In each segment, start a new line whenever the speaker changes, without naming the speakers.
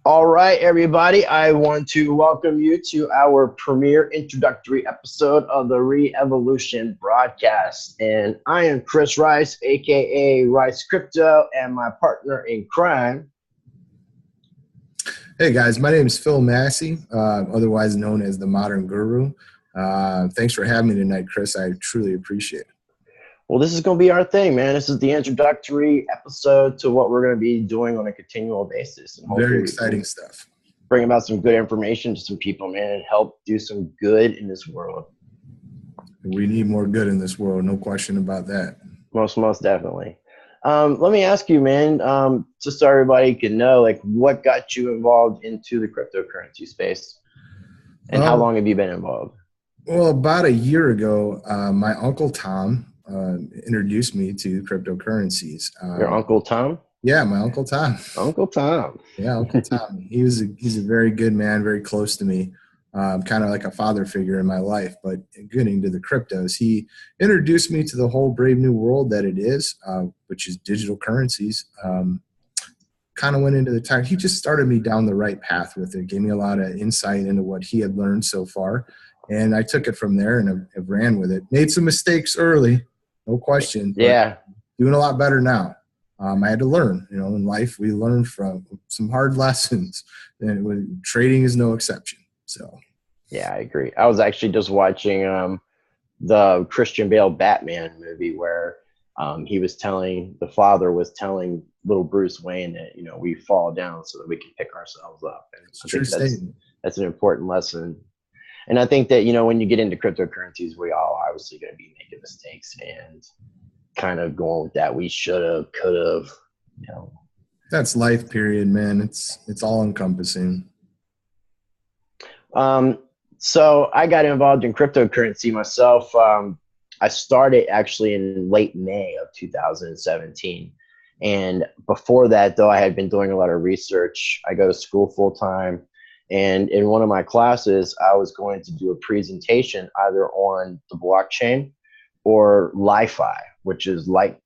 All right, everybody. I want to welcome you to our premiere introductory episode of the Re-Evolution broadcast. And I am Chris Rice, aka Rice Crypto, and my partner in crime.
Hey guys, my name is Phil Massey, otherwise known as the Modern Guru. Thanks for having me tonight, Chris. I truly appreciate it.
Well, this is going to be our thing, man. This is the introductory episode to what we're going to be doing on a continual basis. And
very exciting stuff.
Bring about some good information to some people, man, and help do some good in this world.
We need more good in this world, no question about that.
Most definitely. Let me ask you, man, just so everybody can know, like, what got you involved into the cryptocurrency space, and how long have you been involved?
Well, about a year ago, my uncle Tom introduced me to cryptocurrencies.
Your Uncle Tom?
Yeah, my Uncle Tom.
Uncle Tom.
Yeah, Uncle Tom. He's a very good man, very close to me. Kind of like a father figure in my life, but getting to the cryptos, he introduced me to the whole brave new world that it is, which is digital currencies. Kind of went into the tech. He just started me down the right path with it, gave me a lot of insight into what he had learned so far. And I took it from there and I've ran with it. Made some mistakes early, no question.
Yeah.
Doing a lot better now. I had to learn, in life we learn from some hard lessons, and trading is no exception. So,
yeah, I agree. I was actually just watching the Christian Bale Batman movie where the father was telling little Bruce Wayne that, we fall down so that we can pick ourselves up. And I think that's an important lesson. And I think that, when you get into cryptocurrencies, we all obviously going to be making mistakes and kind of going with that. We should have, could have,
That's life, period, man. It's all encompassing.
So I got involved in cryptocurrency myself. I started actually in late May of 2017. And before that, though, I had been doing a lot of research. I go to school full time. And in one of my classes, I was going to do a presentation either on the blockchain or Li-Fi, which is like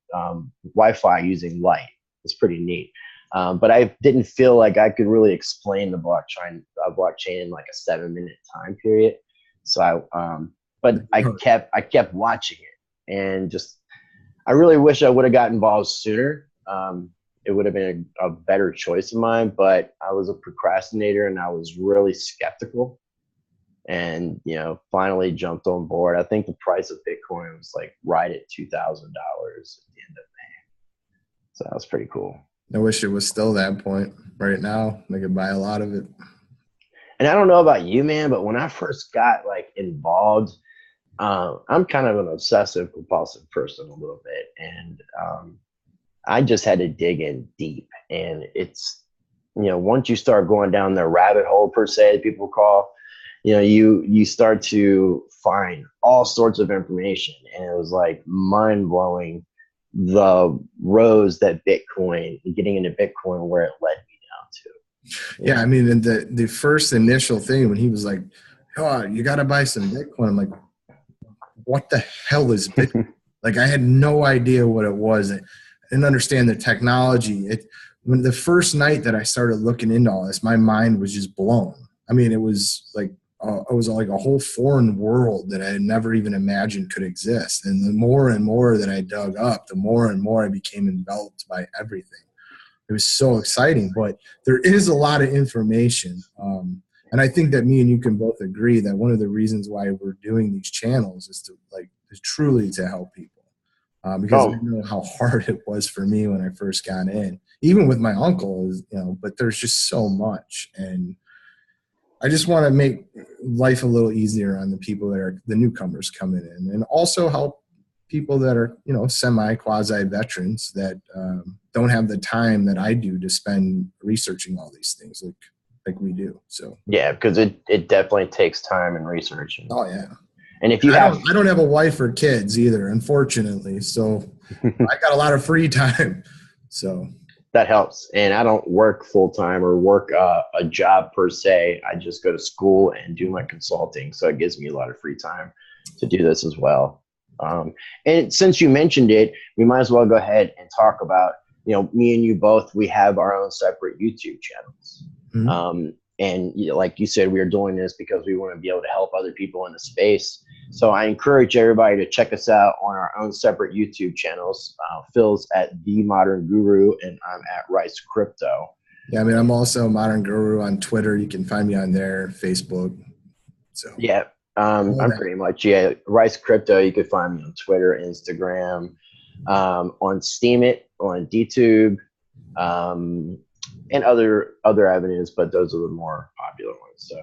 Wi-Fi using light. It's pretty neat. But I didn't feel like I could really explain the blockchain in like a 7-minute time period. So I kept watching it, and I really wish I would have got involved sooner. It would have been a better choice of mine, but I was a procrastinator and I was really skeptical, and finally jumped on board. I think the price of Bitcoin was like right at $2,000 at the end of May, so that was pretty cool.
I wish it was still that point right now. I could buy a lot of it.
And I don't know about you, man, but when I first got involved, I'm kind of an obsessive compulsive person a little bit. And I just had to dig in deep. And it's, once you start going down the rabbit hole, per se, people call, you start to find all sorts of information. And it was like mind blowing, the roads that getting into Bitcoin, where it led me down to.
Yeah, I mean, and the first initial thing when he was like, "Oh, you got to buy some Bitcoin," I'm like, "What the hell is Bitcoin?" Like, I had no idea what it was. I didn't understand the technology. When the first night that I started looking into all this, my mind was just blown. I mean, it was like a whole foreign world that I had never even imagined could exist. And the more and more that I dug up, the more and more I became enveloped by everything. It was so exciting, but there is a lot of information. And I think that me and you can both agree that one of the reasons why we're doing these channels is truly to help people. Because I know how hard it was for me when I first got in, even with my uncle, but there's just so much. And I just want to make life a little easier on the people that are the newcomers coming in, and also help people that are, semi-quasi veterans that don't have the time that I do to spend researching all these things like we do. So
yeah, because it definitely takes time and research.
Oh yeah.
And if
I don't have a wife or kids either, unfortunately. So I got a lot of free time. So
that helps. And I don't work full time or work a job per se. I just go to school and do my consulting. So it gives me a lot of free time to do this as well. And since you mentioned it, we might as well go ahead and talk about, me and you both, we have our own separate YouTube channels. And like you said, we are doing this because we want to be able to help other people in the space. So I encourage everybody to check us out on our own separate YouTube channels. Phil's at The Modern Guru, and I'm at Rice Crypto.
Yeah, I mean, I'm also Modern Guru on Twitter. You can find me on there, Facebook. So
yeah, I'm pretty much Rice Crypto. You can find me on Twitter, Instagram, on Steemit, on DTube, and other avenues, but those are the more popular ones. So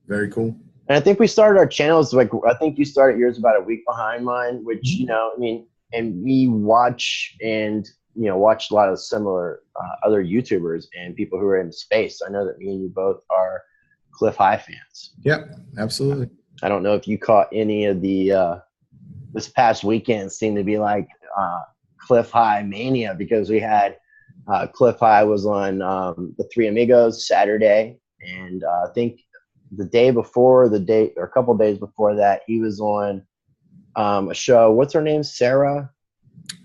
very cool.
And I think we started our channels I think you started yours about a week behind mine, which I mean, and we watch and watch a lot of similar other YouTubers and people who are in space. I know that me and you both are Cliff High fans.
Yep, absolutely.
I don't know if you caught any of the this past weekend seemed to be like Cliff High mania, because we had Cliff High was on the Three Amigos Saturday, and I think the day before, or a couple days before that, he was on a show. What's her name? Sarah?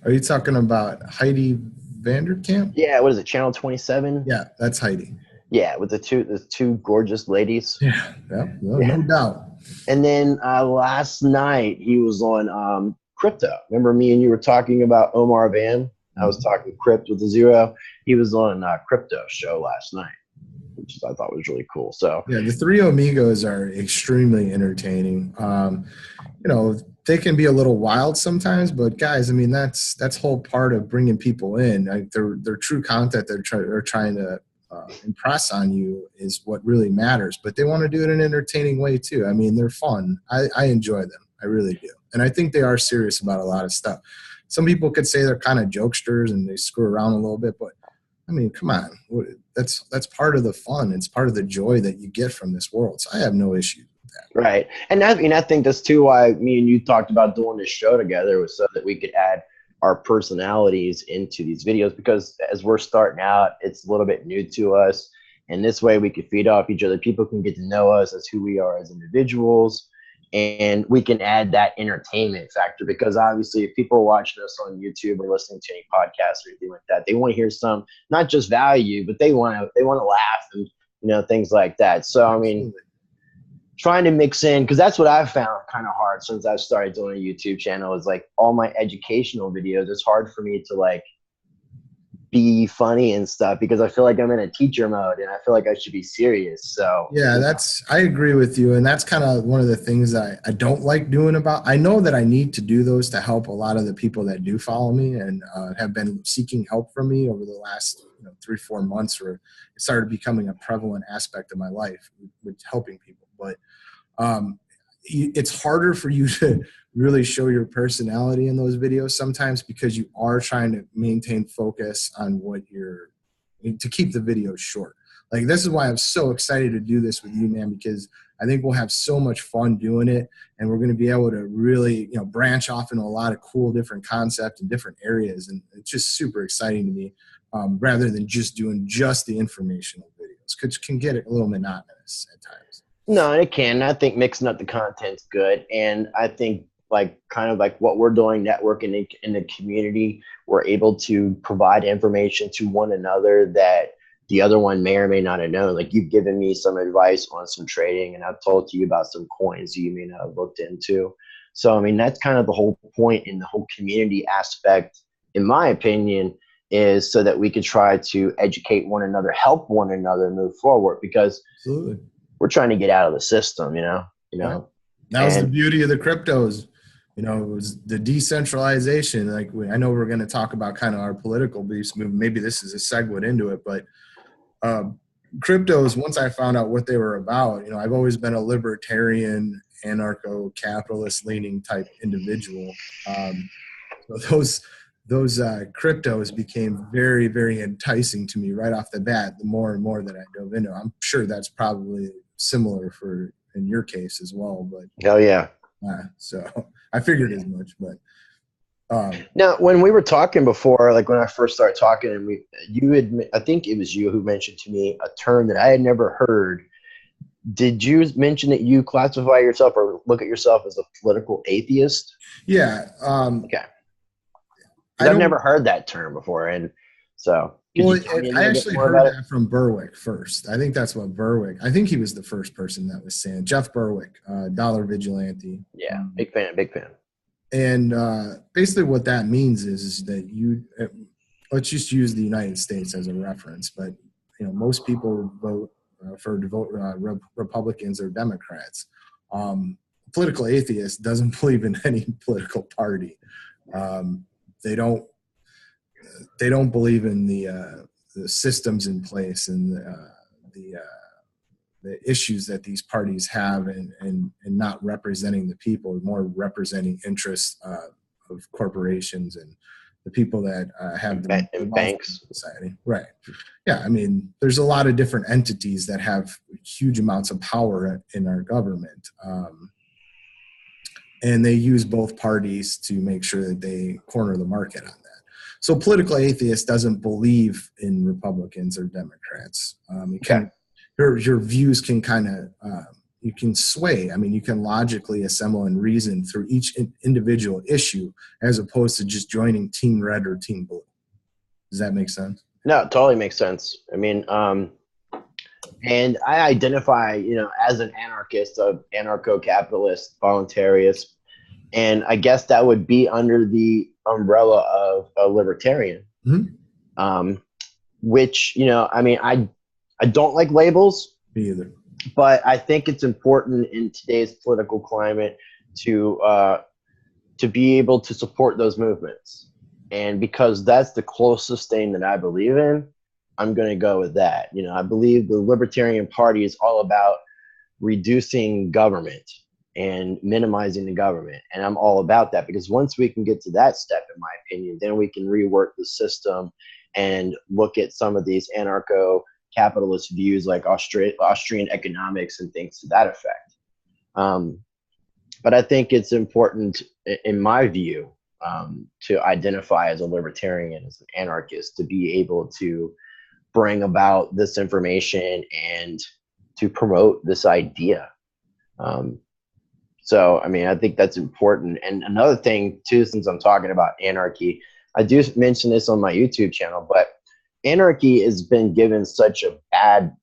Are you talking about Heidi Vanderkamp?
Yeah. What is it? Channel 27?
Yeah, that's Heidi.
Yeah, with the two gorgeous ladies.
Yeah, no doubt.
And then last night he was on Crypto. Remember me and you were talking about Omar Van? I was talking Crypt with a zero. He was on Crypto show last night, which I thought was really cool. So
yeah, the Three Amigos are extremely entertaining. They can be a little wild sometimes, but guys, I mean, that's whole part of bringing people in. Like their true content they're trying to impress on you is what really matters, but they want to do it in an entertaining way too. I mean, they're fun. I enjoy them. I really do. And I think they are serious about a lot of stuff. Some people could say they're kind of jokesters and they screw around a little bit, but I mean, come on. That's part of the fun. It's part of the joy that you get from this world. So I have no issue with that.
Right. And I think that's too why me and you talked about doing this show together, was so that we could add our personalities into these videos, because as we're starting out, it's a little bit new to us. And this way we can feed off each other. People can get to know us as who we are as individuals, and we can add that entertainment factor, because obviously if people are watching us on YouTube or listening to any podcast or anything like that, they want to hear some, not just value, but they want to laugh and, things like that. So, I mean, trying to mix in, because that's what I've found kind of hard since I've started doing a YouTube channel, is like all my educational videos. It's hard for me to like be funny and stuff, because I feel like I'm in a teacher mode and I feel like I should be serious. So
yeah, I agree with you. And that's kind of one of the things that I don't like doing I know that I need to do those to help a lot of the people that do follow me and have been seeking help from me over the last 3-4 months, where it started becoming a prevalent aspect of my life with helping people. But it's harder for you to really show your personality in those videos sometimes, because you are trying to maintain focus on to keep the videos short. Like, this is why I'm so excited to do this with you, man, because I think we'll have so much fun doing it, and we're going to be able to really, branch off into a lot of cool different concepts and different areas. And it's just super exciting to me, rather than just doing just the informational videos, which can get a little monotonous at times.
No, it can. I think mixing up the content's good. And I think kind of like what we're doing, networking in the community, we're able to provide information to one another that the other one may or may not have known. Like, you've given me some advice on some trading, and I've told you about some coins you may not have looked into. So, I mean, that's kind of the whole point in the whole community aspect, in my opinion, is so that we can try to educate one another, help one another move forward, because
absolutely,
we're trying to get out of the system,
That was the beauty of the cryptos. It was the decentralization. Like, I know we're going to talk about kind of our political beliefs. Maybe this is a segue into it, but cryptos, once I found out what they were about, I've always been a libertarian, anarcho-capitalist leaning type individual. So those cryptos became very, very enticing to me right off the bat, the more and more that I dove into. I'm sure that's probably similar in your case as well, but
hell yeah.
So I figured as much, but
now, when we were talking before, like when I first started talking, and I think it was you who mentioned to me a term that I had never heard. Did you mention that you classify yourself or look at yourself as a political atheist?
Yeah.
Okay. I've never heard that term before, and So could
Well,
you tell me a
I
little bit
actually
more
heard
about it?
that from Berwick first. I think that's what Berwick. I think he was the first person that was saying Jeff Berwick, Dollar Vigilante.
Yeah, big fan, big fan.
And basically, what that means is that let's just use the United States as a reference. But most people vote Republicans or Democrats. Political atheist doesn't believe in any political party. They don't believe in the systems in place and the issues that these parties have, and not representing the people, more representing interests of corporations and the people that have the
And
wealth
banks.
in society. Right. Yeah. I mean, there's a lot of different entities that have huge amounts of power in our government. And they use both parties to make sure that they corner the market on that. So political atheist doesn't believe in Republicans or Democrats. Your views can kind of, you can sway. I mean, you can logically assemble and reason through each individual issue as opposed to just joining Team Red or Team Blue. Does that make sense?
No, it totally makes sense. I mean, and I identify, as an anarchist, an anarcho-capitalist, voluntarist, and I guess that would be under the umbrella of a libertarian.
Mm-hmm.
Which, I mean, I don't like labels.
Me either.
But I think it's important in today's political climate to be able to support those movements. And because that's the closest thing that I believe in, I'm going to go with that. I believe the Libertarian Party is all about reducing government and minimizing the government. And I'm all about that, because once we can get to that step, in my opinion, then we can rework the system and look at some of these anarcho-capitalist views like Austrian economics and things to that effect. But I think it's important, in my view, to identify as a libertarian, as an anarchist, to be able to bring about this information and to promote this idea. So, I mean, I think that's important. And another thing, too, since I'm talking about anarchy, I do mention this on my YouTube channel, but anarchy has been given such a bad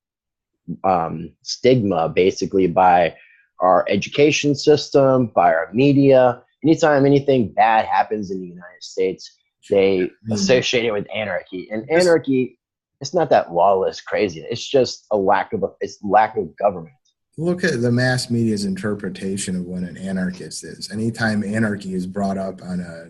stigma, basically, by our education system, by our media. Anytime anything bad happens in the United States, they associate it with anarchy. And anarchy, it's not that lawless crazy. It's just a lack of government.
Look at the mass media's interpretation of what an anarchist is. Anytime anarchy is brought up on a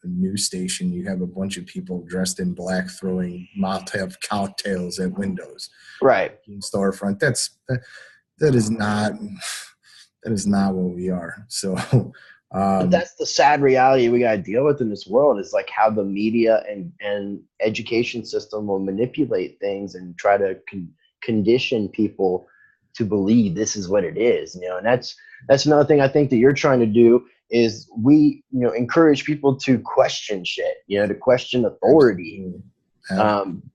news station, you have a bunch of people dressed in black throwing Molotov cocktails at windows.
Right.
In storefront. That is not what we are. So
but that's the sad reality we got to deal with in this world, is like how the media and education system will manipulate things and try to condition people to believe this is what it is, and that's another thing I think that you're trying to do, is we, encourage people to question shit, to question authority.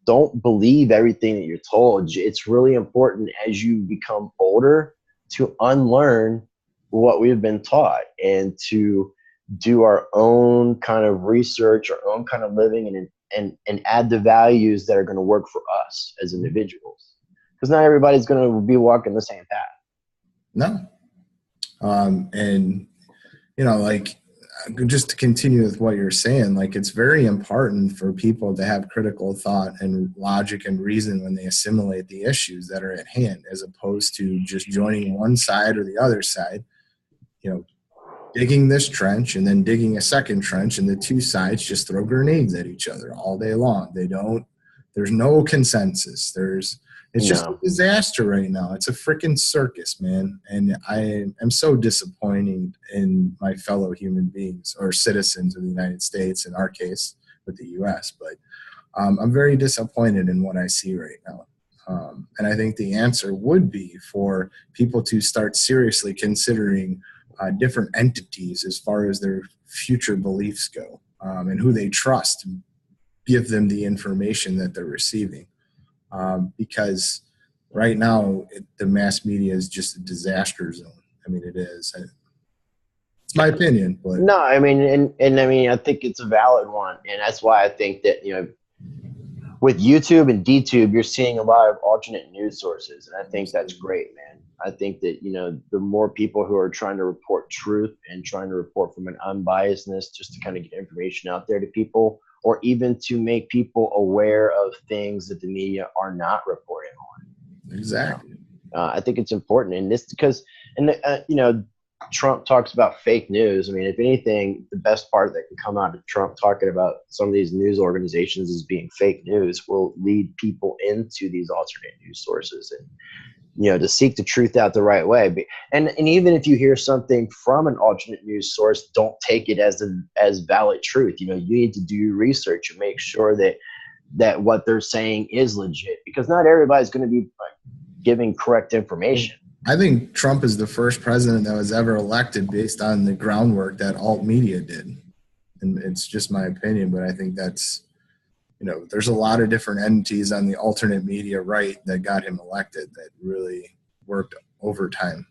Don't believe everything that you're told. It's really important as you become older to unlearn what we've been taught and to do our own kind of research, our own kind of living, and add the values that are going to work for us as individuals. Because not everybody's going to be walking the same path.
No. And, like, just to continue with what you're saying, like, it's very important for people to have critical thought and logic and reason when they assimilate the issues that are at hand, as opposed to just joining one side or the other side, digging this trench and then digging a second trench, and the two sides just throw grenades at each other all day long. There's no consensus. It's just a disaster right now. It's a freaking circus, man. And I am so disappointed in my fellow human beings, or citizens of the United States, in our case with the U.S. But I'm very disappointed in what I see right now. And I think the answer would be for people to start seriously considering different entities as far as their future beliefs go, and who they trust to give them the information that they're receiving. Because right now the mass media is just a disaster zone. I mean, it is. It's my opinion, but
no, I mean, and I mean, I think it's a valid one, and that's why I think that with YouTube and DTube, you're seeing a lot of alternate news sources, and I think that's great, man. I think that the more people who are trying to report truth and trying to report from an unbiasedness, just to kind of get information out there to people, or even to make people aware of things that the media are not reporting on.
Exactly.
I think it's important, and this because, Trump talks about fake news. I mean, if anything, the best part that can come out of Trump talking about some of these news organizations as being fake news will lead people into these alternate news sources and, to seek the truth out the right way. And even if you hear something from an alternate news source, don't take it as valid truth. You need to do your research and make sure that what they're saying is legit, because not everybody's going to be giving correct information.
I think Trump is the first president that was ever elected based on the groundwork that alt media did. And it's just my opinion, but I think that's, there's a lot of different entities on the alternate media right that got him elected that really worked overtime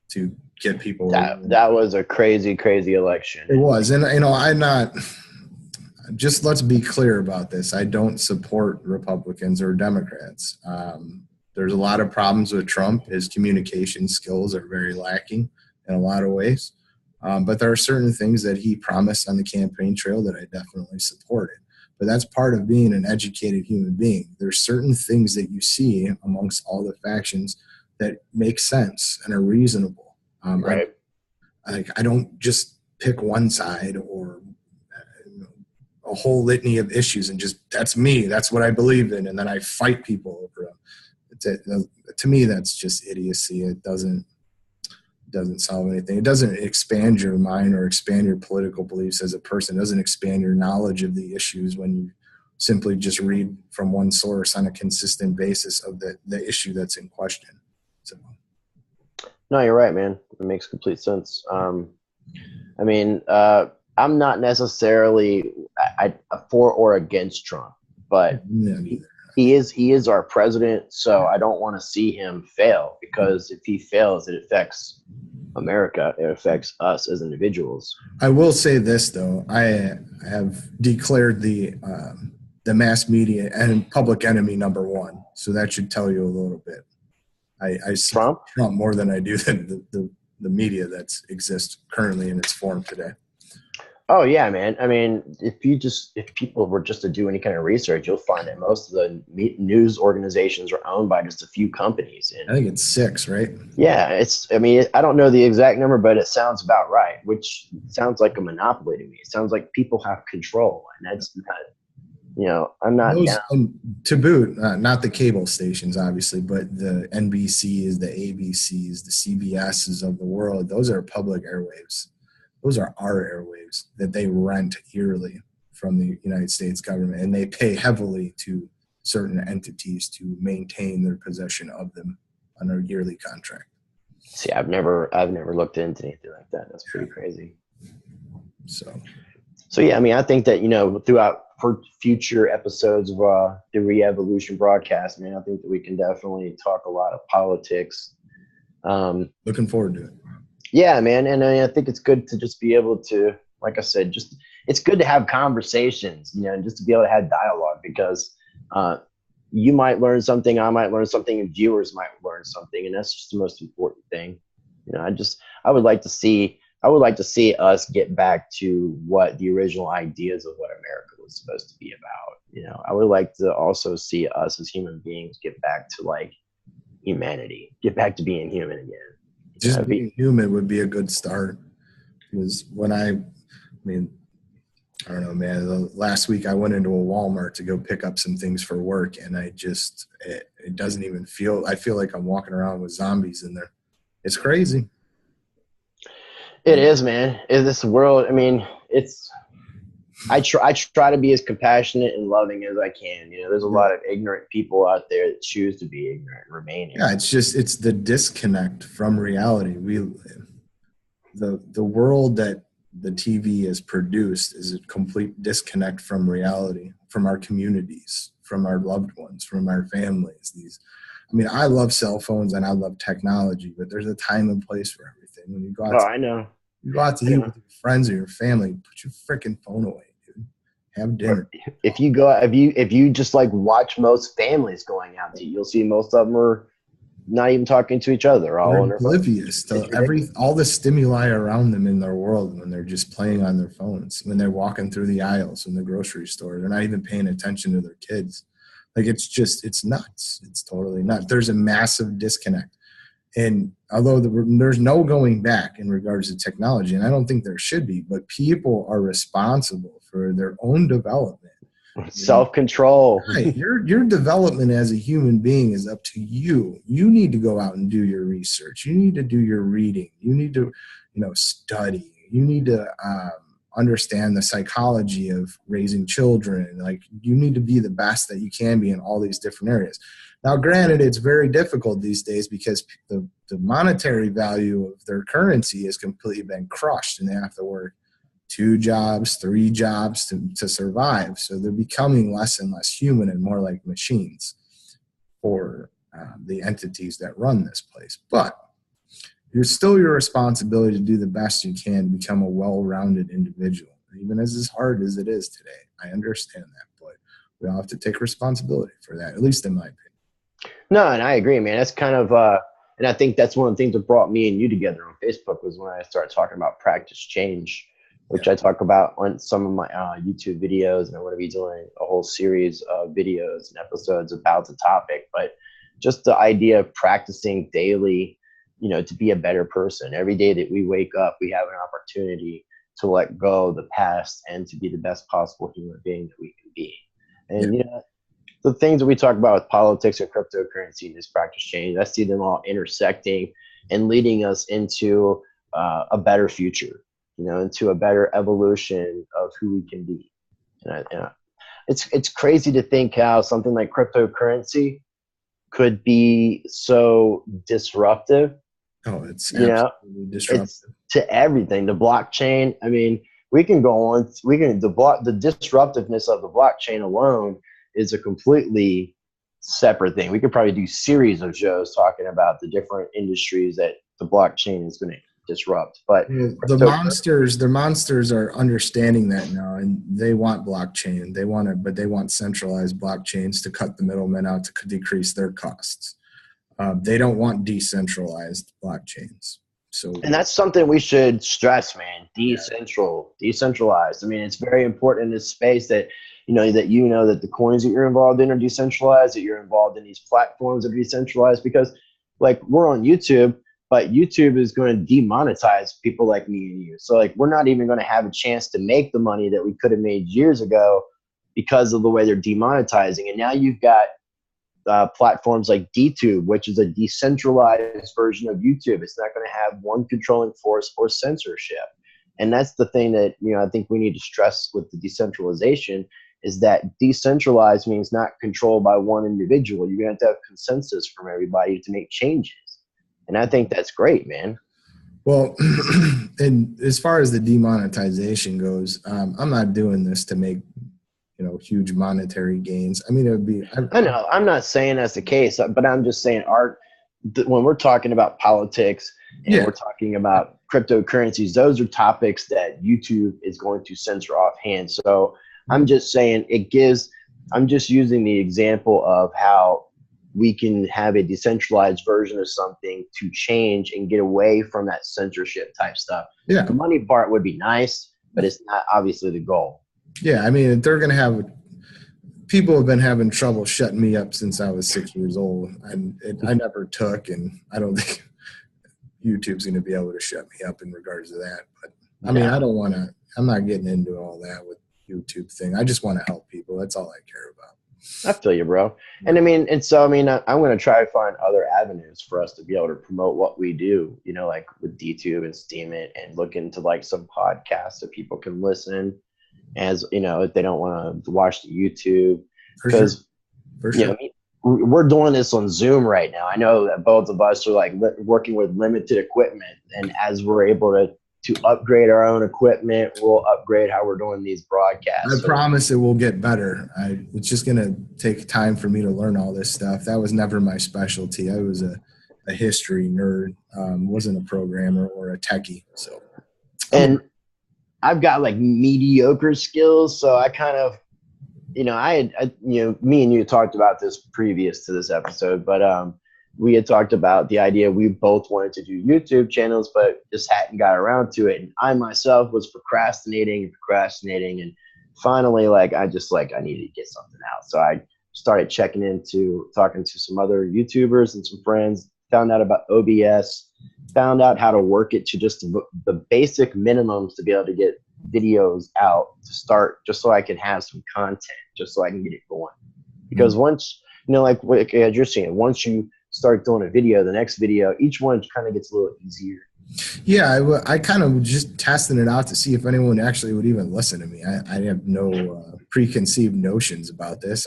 to get people.
That was a crazy, crazy election.
It was. And, I'm not, just let's be clear about this. I don't support Republicans or Democrats. There's a lot of problems with Trump. His communication skills are very lacking in a lot of ways. But there are certain things that he promised on the campaign trail that I definitely supported. But that's part of being an educated human being. There's certain things that you see amongst all the factions that make sense and are reasonable.
Right.
I don't just pick one side or a whole litany of issues and just, that's me, that's what I believe in, and then I fight people over them. To me, that's just idiocy. It doesn't solve anything. It doesn't expand your mind or expand your political beliefs as a person. It doesn't expand your knowledge of the issues when you simply just read from one source on a consistent basis of the issue that's in question. So,
no, you're right, man. It makes complete sense. I'm not necessarily for or against Trump, but he is our president, so I don't want to see him fail, because if he fails, it affects America. It affects us as individuals.
I will say this, though. I have declared the mass media and public enemy number one, so that should tell you a little bit. I
Trump
more than I do the media that exists currently in its form today.
Oh yeah, man. I mean, if people were just to do any kind of research, you'll find that most of the news organizations are owned by just a few companies. And
I think it's 6, right?
Yeah, I don't know the exact number, but it sounds about right, which sounds like a monopoly to me. It sounds like people have control, and that's not, I'm not down.
To boot, not the cable stations, obviously, but the NBCs, the ABCs, the CBSs of the world, those are public airwaves. Those are our airwaves that they rent yearly from the United States government, and they pay heavily to certain entities to maintain their possession of them on a yearly contract.
See, I've never looked into anything like that. That's pretty crazy. So yeah, I mean, I think that throughout for future episodes of the Re-Evolution broadcast, man, I think that we can definitely talk a lot of politics.
Looking forward to it.
Yeah, man. And I think it's good to just be able to, like I said, it's good to have conversations, and just to be able to have dialogue, because you might learn something, I might learn something, and viewers might learn something. And that's just the most important thing. I would like to see us get back to what the original ideas of what America was supposed to be about. I would like to also see us as human beings get back to like humanity, get back to being human again.
Just being human would be a good start. Because when I don't know, man, last week I went into a Walmart to go pick up some things for work, and it doesn't even I feel like I'm walking around with zombies in there. It's crazy.
It is, man. In this world, I mean, I try to be as compassionate and loving as I can. There's a lot of ignorant people out there that choose to be ignorant and remain ignorant.
Yeah, it's the disconnect from reality. The world that the TV has produced is a complete disconnect from reality, from our communities, from our loved ones, from our families. I love cell phones and I love technology, but there's a time and place for everything. When you go out,
I know.
You go out to eat with your friends or your family, put your freaking phone away, dude. have dinner.
If you just like watch most families going out to eat, you'll see most of them are not even talking to each other. All
They're
on their phones.
oblivious to all the stimuli around them in their world when they're just playing on their phones, when they're walking through the aisles in the grocery store. They're not even paying attention to their kids. Like, it's nuts. It's totally nuts. There's a massive disconnect. And although there's no going back in regards to technology, and I don't think there should be, but people are responsible for their own development.
Self-control.
Right. Your development as a human being is up to you. You need to go out and do your research. You need to do your reading. You need to, study. You need to understand the psychology of raising children. Like, you need to be the best that you can be in all these different areas. Now, granted, it's very difficult these days because the monetary value of their currency has completely been crushed, and they have to work 2 jobs, 3 jobs to survive. So they're becoming less and less human and more like machines for the entities that run this place. But it's still your responsibility to do the best you can to become a well-rounded individual, even as hard as it is today. I understand that, but we all have to take responsibility for that, at least in my opinion.
No, and I agree, man. That's kind of, and I think that's one of the things that brought me and you together on Facebook was when I started talking about practice change, which I talk about on some of my YouTube videos, and I'm going to be doing a whole series of videos and episodes about the topic. But just the idea of practicing daily, to be a better person. Every day that we wake up, we have an opportunity to let go of the past and to be the best possible human being that we can be. And, the things that we talk about with politics and cryptocurrency and this practice change, I see them all intersecting and leading us into a better future, into a better evolution of who we can be. And it's crazy to think how something like cryptocurrency could be so disruptive.
Oh, it's absolutely disruptive.
It's to everything. The blockchain. I mean, we can go on. The disruptiveness of the blockchain alone is a completely separate thing. We could probably do series of shows talking about the different industries that the blockchain is going to disrupt. But
the monsters are understanding that now, and they want blockchain. But they want centralized blockchains to cut the middlemen out to decrease their costs. They don't want decentralized blockchains.
And that's something we should stress, man. Decentralized. I mean, it's very important in this space that that the coins that you're involved in are decentralized, that you're involved in these platforms that are decentralized, because like we're on YouTube, but YouTube is going to demonetize people like me and you. So like, we're not even going to have a chance to make the money that we could have made years ago because of the way they're demonetizing. And now you've got platforms like DTube, which is a decentralized version of YouTube. It's not going to have one controlling force or censorship. And that's the thing that, I think we need to stress with the decentralization, is that decentralized means not controlled by one individual. You're going to have consensus from everybody to make changes. And I think that's great, man.
Well, and as far as the demonetization goes, I'm not doing this to make, huge monetary gains. I mean, it would be.
I know. I'm not saying that's the case, but I'm just saying when we're talking about politics and we're talking about cryptocurrencies, those are topics that YouTube is going to censor offhand. So I'm just saying I'm just using the example of how we can have a decentralized version of something to change and get away from that censorship type stuff.
Yeah.
The money part would be nice, but it's not obviously the goal.
Yeah. I mean, they're going to have people have been having trouble shutting me up since I was 6 years old, and I never took, and I don't think YouTube's going to be able to shut me up in regards to that. But I mean, I'm not getting into all that with YouTube thing. I just want to help people. That's all I care about.
I feel you, bro. And I mean, I'm going to try to find other avenues for us to be able to promote what we do, like with DTube and Steemit, and look into like some podcasts that people can listen as, if they don't want to watch the YouTube. Because we're doing this on Zoom right now. I know that both of us are like working with limited equipment, and as we're able to upgrade our own equipment, we'll upgrade how we're doing these broadcasts.
I promise it will get better. It's just going to take time for me to learn all this stuff. That was never my specialty. I was a history nerd, wasn't a programmer or a techie. So,
and I've got like mediocre skills, so I kind of, me and you talked about this previous to this episode, but we had talked about the idea we both wanted to do YouTube channels, but just hadn't got around to it. And I myself was procrastinating, and finally, like, I needed to get something out. So I started talking to some other YouTubers and some friends, found out about OBS, found out how to work it to just the basic minimums to be able to get videos out to start, just so I can have some content, just so I can get it going. Because once, like as you're saying, once you start doing a video, the next video, each one kind of gets a little easier.
Yeah, I kind of just testing it out to see if anyone actually would even listen to me. I have no preconceived notions about this.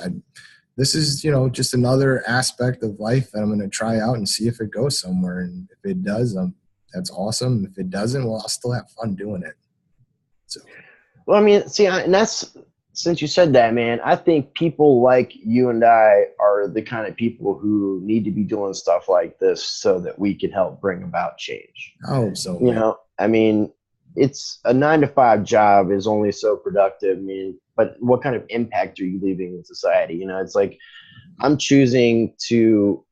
This is, just another aspect of life that I'm going to try out and see if it goes somewhere. And if it does, that's awesome. If it doesn't, well, I'll still have fun doing it. So,
well, I mean, see, and that's, since you said that, man, I think people like you and I are the kind of people who need to be doing stuff like this so that we can help bring about change.
I hope so.
I mean, it's a 9-to-5 job is only so productive. I mean, but what kind of impact are you leaving in society? It's like I'm choosing to.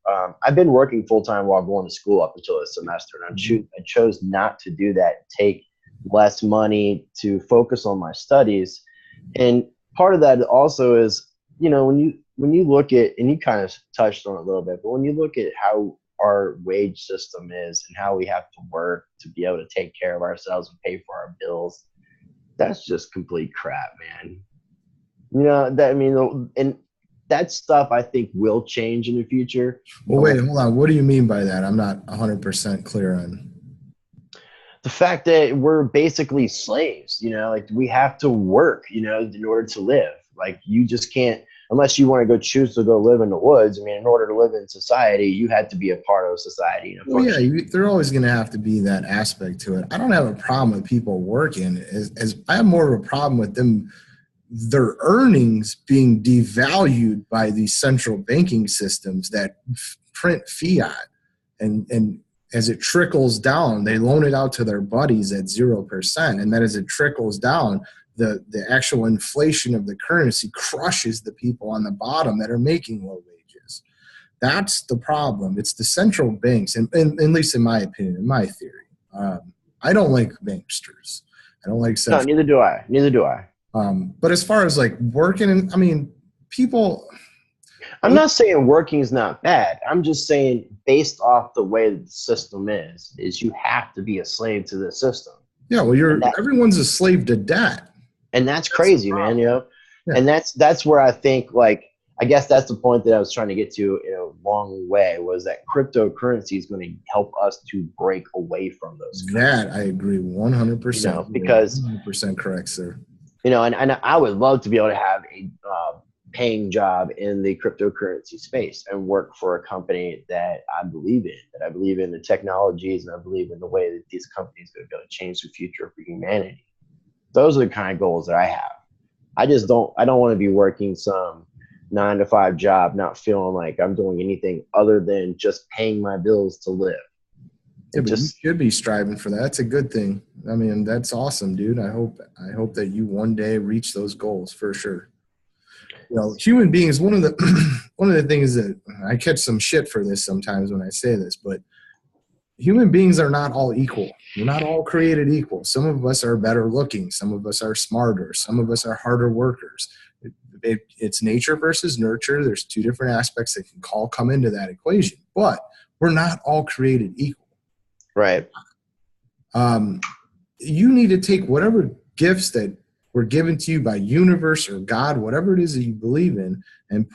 I've been working full time while going to school up until this semester, and I chose not to do that. Take less money to focus on my studies, and part of that also is, when you look at, and you kind of touched on it a little bit, but when you look at how our wage system is and how we have to work to be able to take care of ourselves and pay for our bills, that's just complete crap, man. And that stuff I think will change in the future.
Well, wait, hold on. What do you mean by that? I'm not 100% clear on
the fact that we're basically slaves. Like we have to work, in order to live. Like you just can't, unless you want to choose to go live in the woods. I mean, in order to live in society, you had to be a part of society.
Well, yeah, they're always going to have to be that aspect to it. I don't have a problem with people working. As I have more of a problem with them, their earnings being devalued by these central banking systems that print fiat, and as it trickles down, they loan it out to their buddies at 0%, and then as it trickles down, the actual inflation of the currency crushes the people on the bottom that are making low wages. That's the problem. It's the central banks, and at least in my opinion, in my theory. I don't like banksters. I don't like central.
No, neither do I.
But as far as like working, people.
I'm not saying working is not bad. I'm just saying based off the way the system is you have to be a slave to the system.
Yeah, well, everyone's a slave to debt.
And that's crazy, man, Yeah. And that's where I think, like, I guess that's the point that I was trying to get to in a long way, was that cryptocurrency is going to help us to break away from those.
That I agree 100%.
Because
100% correct, sir.
And I would love to be able to have a paying job in the cryptocurrency space and work for a company that I believe in, the technologies, and I believe in the way that these companies are going to be able to change the future for humanity. Those are the kind of goals that I have. I don't want to be working some 9-to-5 job, not feeling like I'm doing anything other than just paying my bills to live.
Yeah, but you should be striving for that. That's a good thing. I mean, that's awesome, dude. I hope that you one day reach those goals for sure. Human beings, one of the things that I catch some shit for this sometimes when I say this, but human beings are not all equal. We're not all created equal. Some of us are better looking. Some of us are smarter. Some of us are harder workers. It's nature versus nurture. There's two different aspects that can come into that equation, but we're not all created equal.
Right.
You need to take whatever gifts that were given to you by universe or God, whatever it is that you believe in, and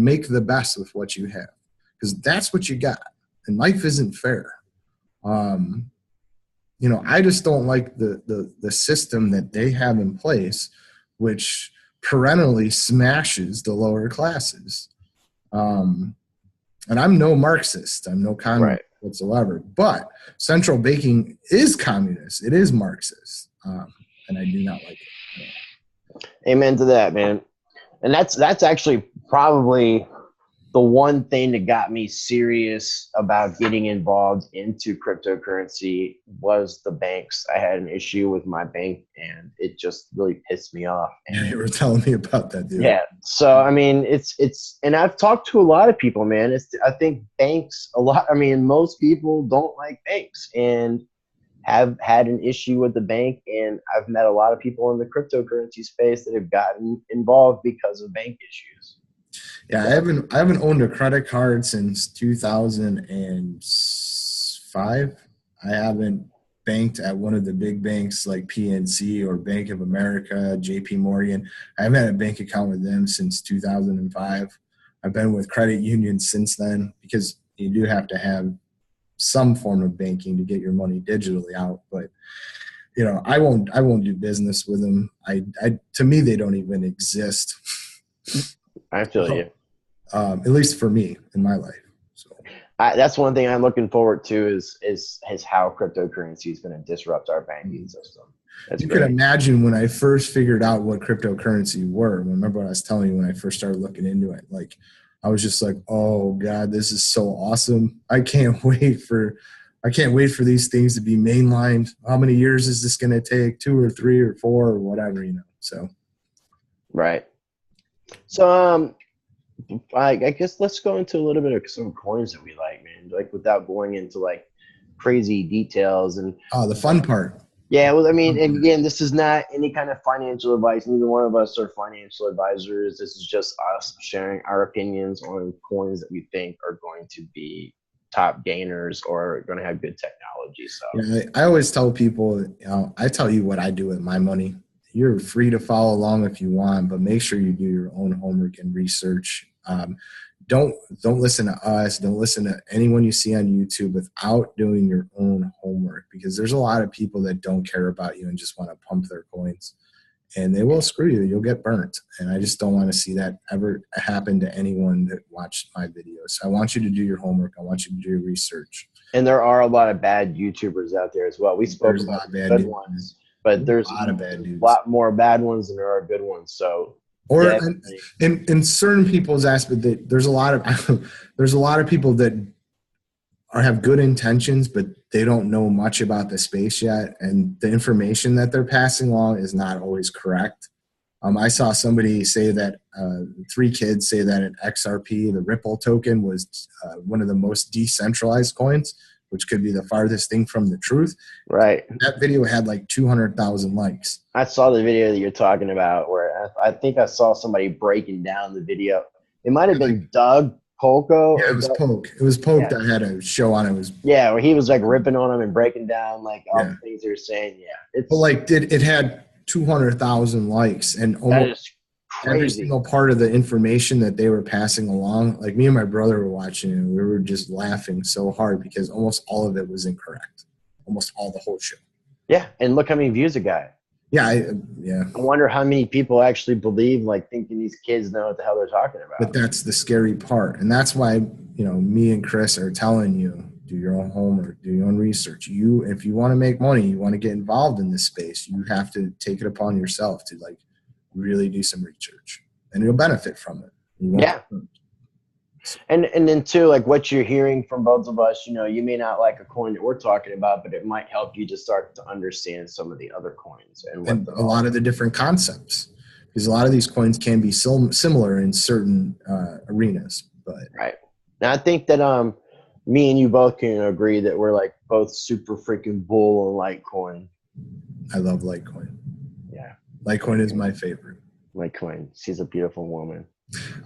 make the best with what you have, because that's what you got. And life isn't fair. I just don't like the system that they have in place, which perennially smashes the lower classes. And I'm no Marxist. I'm no communist whatsoever. But central banking is communist. It is Marxist. And I do not like it.
Amen to that, man. And that's actually probably the one thing that got me serious about getting involved into cryptocurrency was the banks. I had an issue with my bank, and it just really pissed me off.
Yeah,
And
you were telling me about that, dude.
yeah, so I mean, and I've talked to a lot of people, man. I think banks a lot. I mean, most people don't like banks and have had an issue with the bank, and I've met a lot of people in the cryptocurrency space that have gotten involved because of bank issues.
Yeah, I haven't owned a credit card since 2005. I haven't banked at one of the big banks like PNC or Bank of America, JP Morgan. I haven't had a bank account with them since 2005. I've been with credit unions since then because you do have to have some form of banking to get your money digitally out. But you know, I won't do business with them. To me, they don't even exist.
I feel you.
At least for me in my life. So
that's one thing I'm looking forward to is how cryptocurrency is going to disrupt our banking system. That's
you
great.
can imagine when I first figured out what cryptocurrency were. Remember what I was telling you when I first started looking into it? Like, I was just like, oh God, this is so awesome. I can't wait for these things to be mainlined. How many years is this going to take? 2 or 3 or 4 or whatever, you know? So.
Right. So, I guess let's go into a little bit of some coins that we like, man. Like without going into like crazy details and
the fun part.
Yeah, well, I mean, and again, this is not any kind of financial advice. Neither one of us are financial advisors. This is just us sharing our opinions on coins that we think are going to be top gainers or going to have good technology. So
yeah, I always tell people, you know, I tell you what I do with my money. You're free to follow along if you want, but make sure you do your own homework and research. Don't listen to us. Don't listen to anyone you see on YouTube without doing your own homework, because there's a lot of people that don't care about you and just want to pump their coins, and they will screw you. You'll get burnt. And I just don't want to see that ever happen to anyone that watched my videos. I want you to do your homework. I want you to do your research.
And there are a lot of bad YouTubers out there as well. We spoke
There's
about good ones, but there's
a lot of bad dudes.
A lot more bad ones than there are good ones. So
or in certain people's aspect, that there's a lot of people that have good intentions, but they don't know much about the space yet, and the information that they're passing along is not always correct. I saw somebody say that 3 kids say that an XRP, the Ripple token, was one of the most decentralized coins, which could be the farthest thing from the truth.
Right.
That video had like 200,000 likes.
I saw the video that you're talking about where I think I saw somebody breaking down the video. It might have been Doug Polko.
Yeah, it was Polk. It was Polk that had a show on it.
Where he was like ripping on him and breaking down like all the things they were saying. Yeah.
But like it had 200,000 likes, and almost every single part of the information that they were passing along, like me and my brother were watching it, and we were just laughing so hard because almost all of it was incorrect. Almost all, the whole show.
Yeah, and look how many views it got.
Yeah, I
wonder how many people actually believe, like thinking these kids know what the hell they're talking about.
But that's the scary part, and that's why, you know, me and Chris are telling you, do your own homework, do your own research. If you want to make money, you want to get involved in this space, you have to take it upon yourself to like really do some research, and you'll benefit from it.
Yeah. And then too, like what you're hearing from both of us, you know, you may not like a coin that we're talking about, but it might help you to start to understand some of the other coins and
a lot of the different concepts, because a lot of these coins can be similar in certain arenas. But
right now, I think that me and you both can agree that we're like both super freaking bull on Litecoin.
I love Litecoin.
Yeah,
Litecoin is my favorite.
Litecoin, she's a beautiful woman.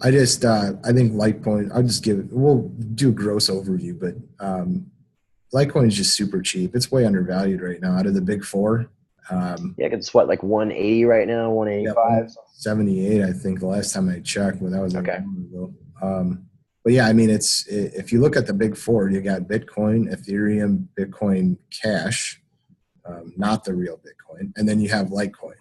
I just, I think Litecoin, we'll do a gross overview, but Litecoin is just super cheap. It's way undervalued right now out of the big 4.
Yeah, it's what, like 180 right now, 185?
78, I think, the last time I checked. Well, that was okay. But yeah, I mean, if you look at the big 4, you got Bitcoin, Ethereum, Bitcoin Cash, not the real Bitcoin, and then you have Litecoin.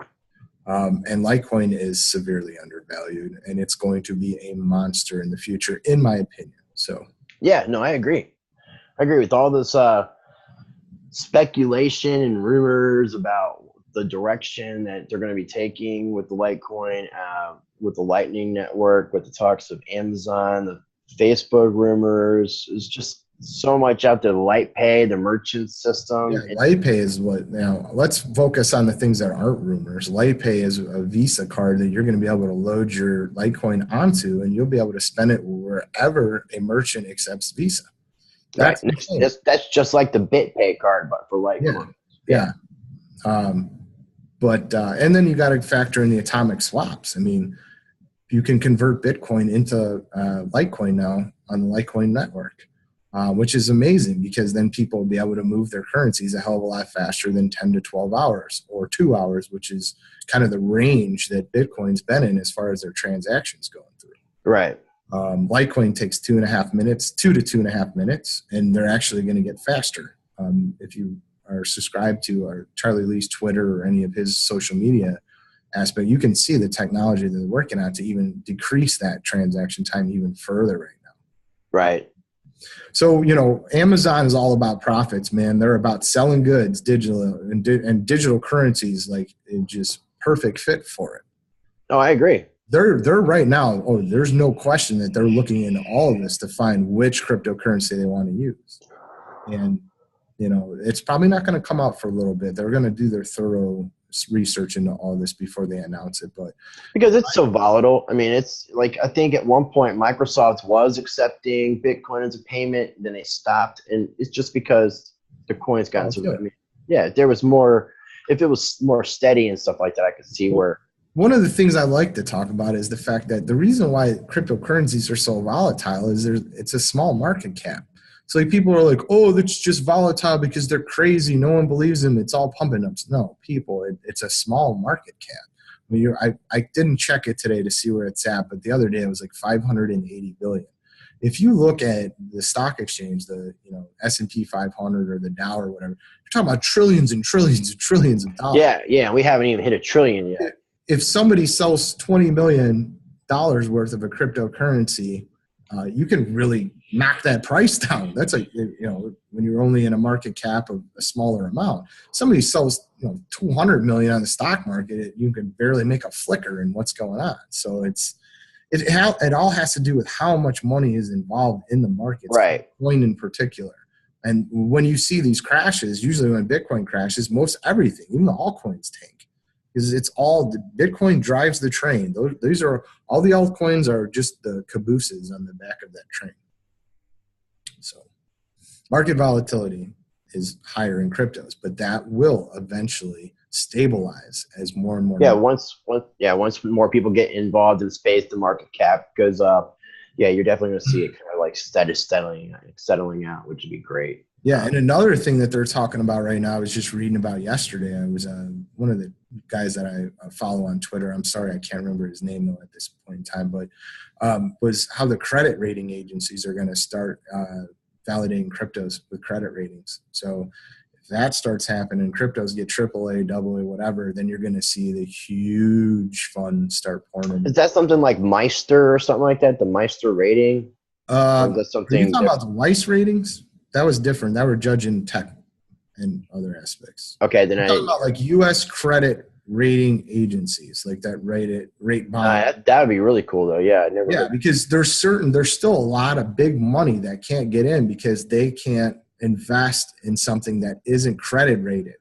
And Litecoin is severely undervalued, and it's going to be a monster in the future, in my opinion. So
yeah, no, I agree. I agree with all this speculation and rumors about the direction that they're going to be taking with the Litecoin, with the Lightning Network, with the talks of Amazon, the Facebook rumors. There's just so much out there. LightPay, the merchant system.
Yeah, LightPay is what now. Let's focus on the things that aren't rumors. LightPay is a Visa card that you're going to be able to load your Litecoin onto, and you'll be able to spend it wherever a merchant accepts Visa.
That's right. That's just like the BitPay card, but for Litecoin.
Yeah. And then you got to factor in the atomic swaps. I mean, you can convert Bitcoin into Litecoin now on the Litecoin network, which is amazing because then people will be able to move their currencies a hell of a lot faster than 10 to 12 hours or 2 hours, which is kind of the range that Bitcoin's been in as far as their transactions going through.
Right.
Litecoin takes 2.5 minutes, 2 to 2.5 minutes, and they're actually going to get faster. If you are subscribed to Charlie Lee's Twitter or any of his social media aspect, you can see the technology that they're working on to even decrease that transaction time even further right now.
Right.
So, Amazon is all about profits, man. They're about selling goods, digital and digital currencies, like just perfect fit for it.
Oh, I agree.
They're right now, there's no question that they're looking into all of this to find which cryptocurrency they want to use. And, it's probably not going to come out for a little bit. They're going to do their thorough research into all this before they announce it. But
because it's so volatile. I mean, it's like, I think at one point Microsoft was accepting Bitcoin as a payment, then they stopped. And it's just because the coin's gotten so, if there was more, if it was more steady and stuff like that, I could see where.
One of the things I like to talk about is the fact that the reason why cryptocurrencies are so volatile is it's a small market cap. So like people are like, oh, that's just volatile because they're crazy. No one believes them. It's all pumping up. No, people, it's a small market cap. I didn't check it today to see where it's at, but the other day it was like 580 billion. If you look at the stock exchange, the S&P 500 or the Dow or whatever, you're talking about trillions and trillions and trillions of dollars.
Yeah, we haven't even hit $1 trillion yet.
If somebody sells $20 million worth of a cryptocurrency, you can really knock that price down. That's when you're only in a market cap of a smaller amount. Somebody sells 200 million on the stock market, you can barely make a flicker in what's going on. So it all has to do with how much money is involved in the markets,
right?
Bitcoin in particular. And when you see these crashes, usually when Bitcoin crashes, most everything, even the altcoins tank. Because it's all Bitcoin drives the train. These are all the altcoins are just the cabooses on the back of that train. So market volatility is higher in cryptos, but that will eventually stabilize as more and more.
Yeah, once more people get involved in space, the market cap goes up. Yeah, you're definitely going to see it kind of like settling out, which would be great.
Yeah, and another thing that they're talking about right now, I was just reading about yesterday. I was one of the guys that I follow on Twitter. I'm sorry, I can't remember his name though at this point in time, but was how the credit rating agencies are going to start validating cryptos with credit ratings. So if that starts happening, cryptos get AAA, AA, whatever, then you're going to see the huge funds start pouring in.
Is that something like Meister or something like that? The Meister rating?
That's something. Are you talking about the Weiss ratings? That was different. That were judging tech and other aspects.
Okay, then I'm
talking about like U.S. credit rating agencies, like that rate bond.
That would be really cool, though. Yeah,
because there's still a lot of big money that can't get in because they can't invest in something that isn't credit rated.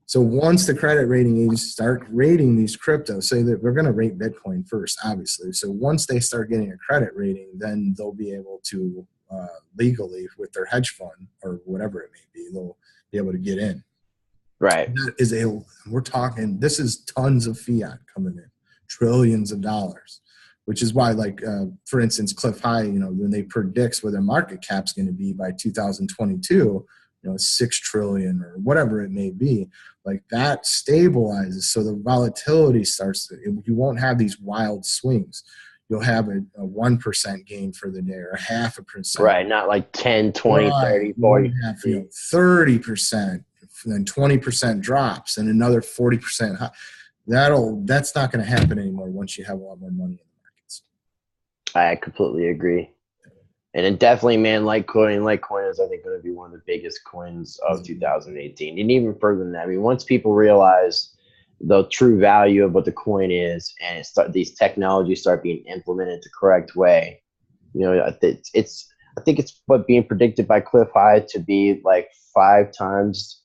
So once the credit rating agencies start rating these cryptos, say that we're going to rate Bitcoin first, obviously. So once they start getting a credit rating, then they'll be able to legally with their hedge fund or whatever it may be, they'll be able to get in.
Right.
We're talking, this is tons of fiat coming in, trillions of dollars, which is why, like, for instance, Cliff High, when they predicts where their market cap's going to be by 2022, 6 trillion or whatever it may be, like that stabilizes. So the volatility you won't have these wild swings. You'll have a 1% gain for the day or 0.5%.
Right, not like 10, 20, 30, 40.
30%, then 20% drops and another 40% high. That's not going to happen anymore once you have a lot more money in the markets.
I completely agree. And it definitely, man, Litecoin is, I think, going to be one of the biggest coins of 2018. And even further than that, I mean, once people realize the true value of what the coin is and these technologies start being implemented the correct way, You know, I think it's what being predicted by Cliff High to be like 5 times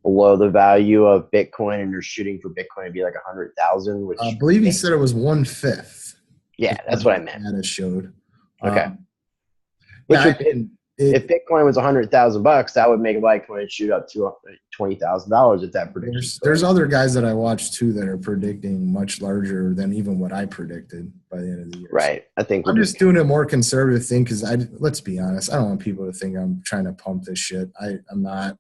below the value of Bitcoin, and they're shooting for Bitcoin to be like 100,000,
I
which
believe he
makes,
said it was 1/5.
yeah,
Is
that's
what
what I
his
meant.
data showed.
Okay,
Um,
which
yeah,
would,
I mean,
if Bitcoin was 100,000 bucks, that would make Litecoin shoot up to $20,000 if that prediction's
there's
correct.
other guys that I watch too that are predicting much larger than even what I predicted by the end of the year. So
Right. I think we're
I'm
just
just doing a more conservative thing because let's be honest, I don't want people to think I'm trying to pump this shit. I'm not.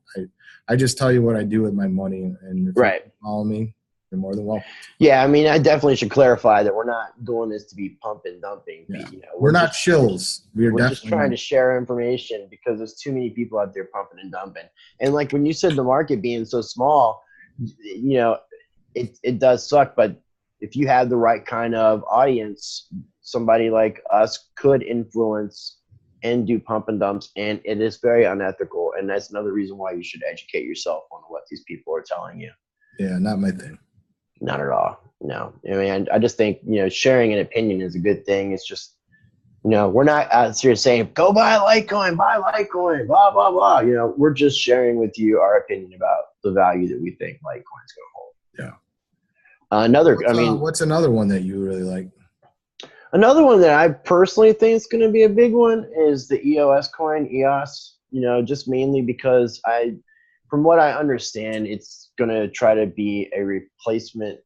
I just tell you what I do with my money, and if you
right.
follow me, you're more than welcome.
Yeah, I mean, I definitely should clarify that we're not doing this to be pump and dumping.
Yeah,
You know,
we're not shills.
we're just trying to share information because there's too many people out there pumping and dumping. And like when you said the market being so small, you know, it does suck. But if you have the right kind of audience, somebody like us could influence and do pump and dumps, and it is very unethical. And that's another reason why you should educate yourself on what these people are telling you.
Yeah, not my thing.
Not at all. No. I mean, I just think, you know, sharing an opinion is a good thing. It's just, you know, we're not out here saying, go buy Litecoin, blah, blah, blah. You know, we're just sharing with you our opinion about the value that we think Litecoin's going to hold.
Yeah. What's another one that you really like?
Another one that I personally think is going to be a big one is the EOS coin, EOS, you know, just mainly because from what I understand, it's going to try to be a replacement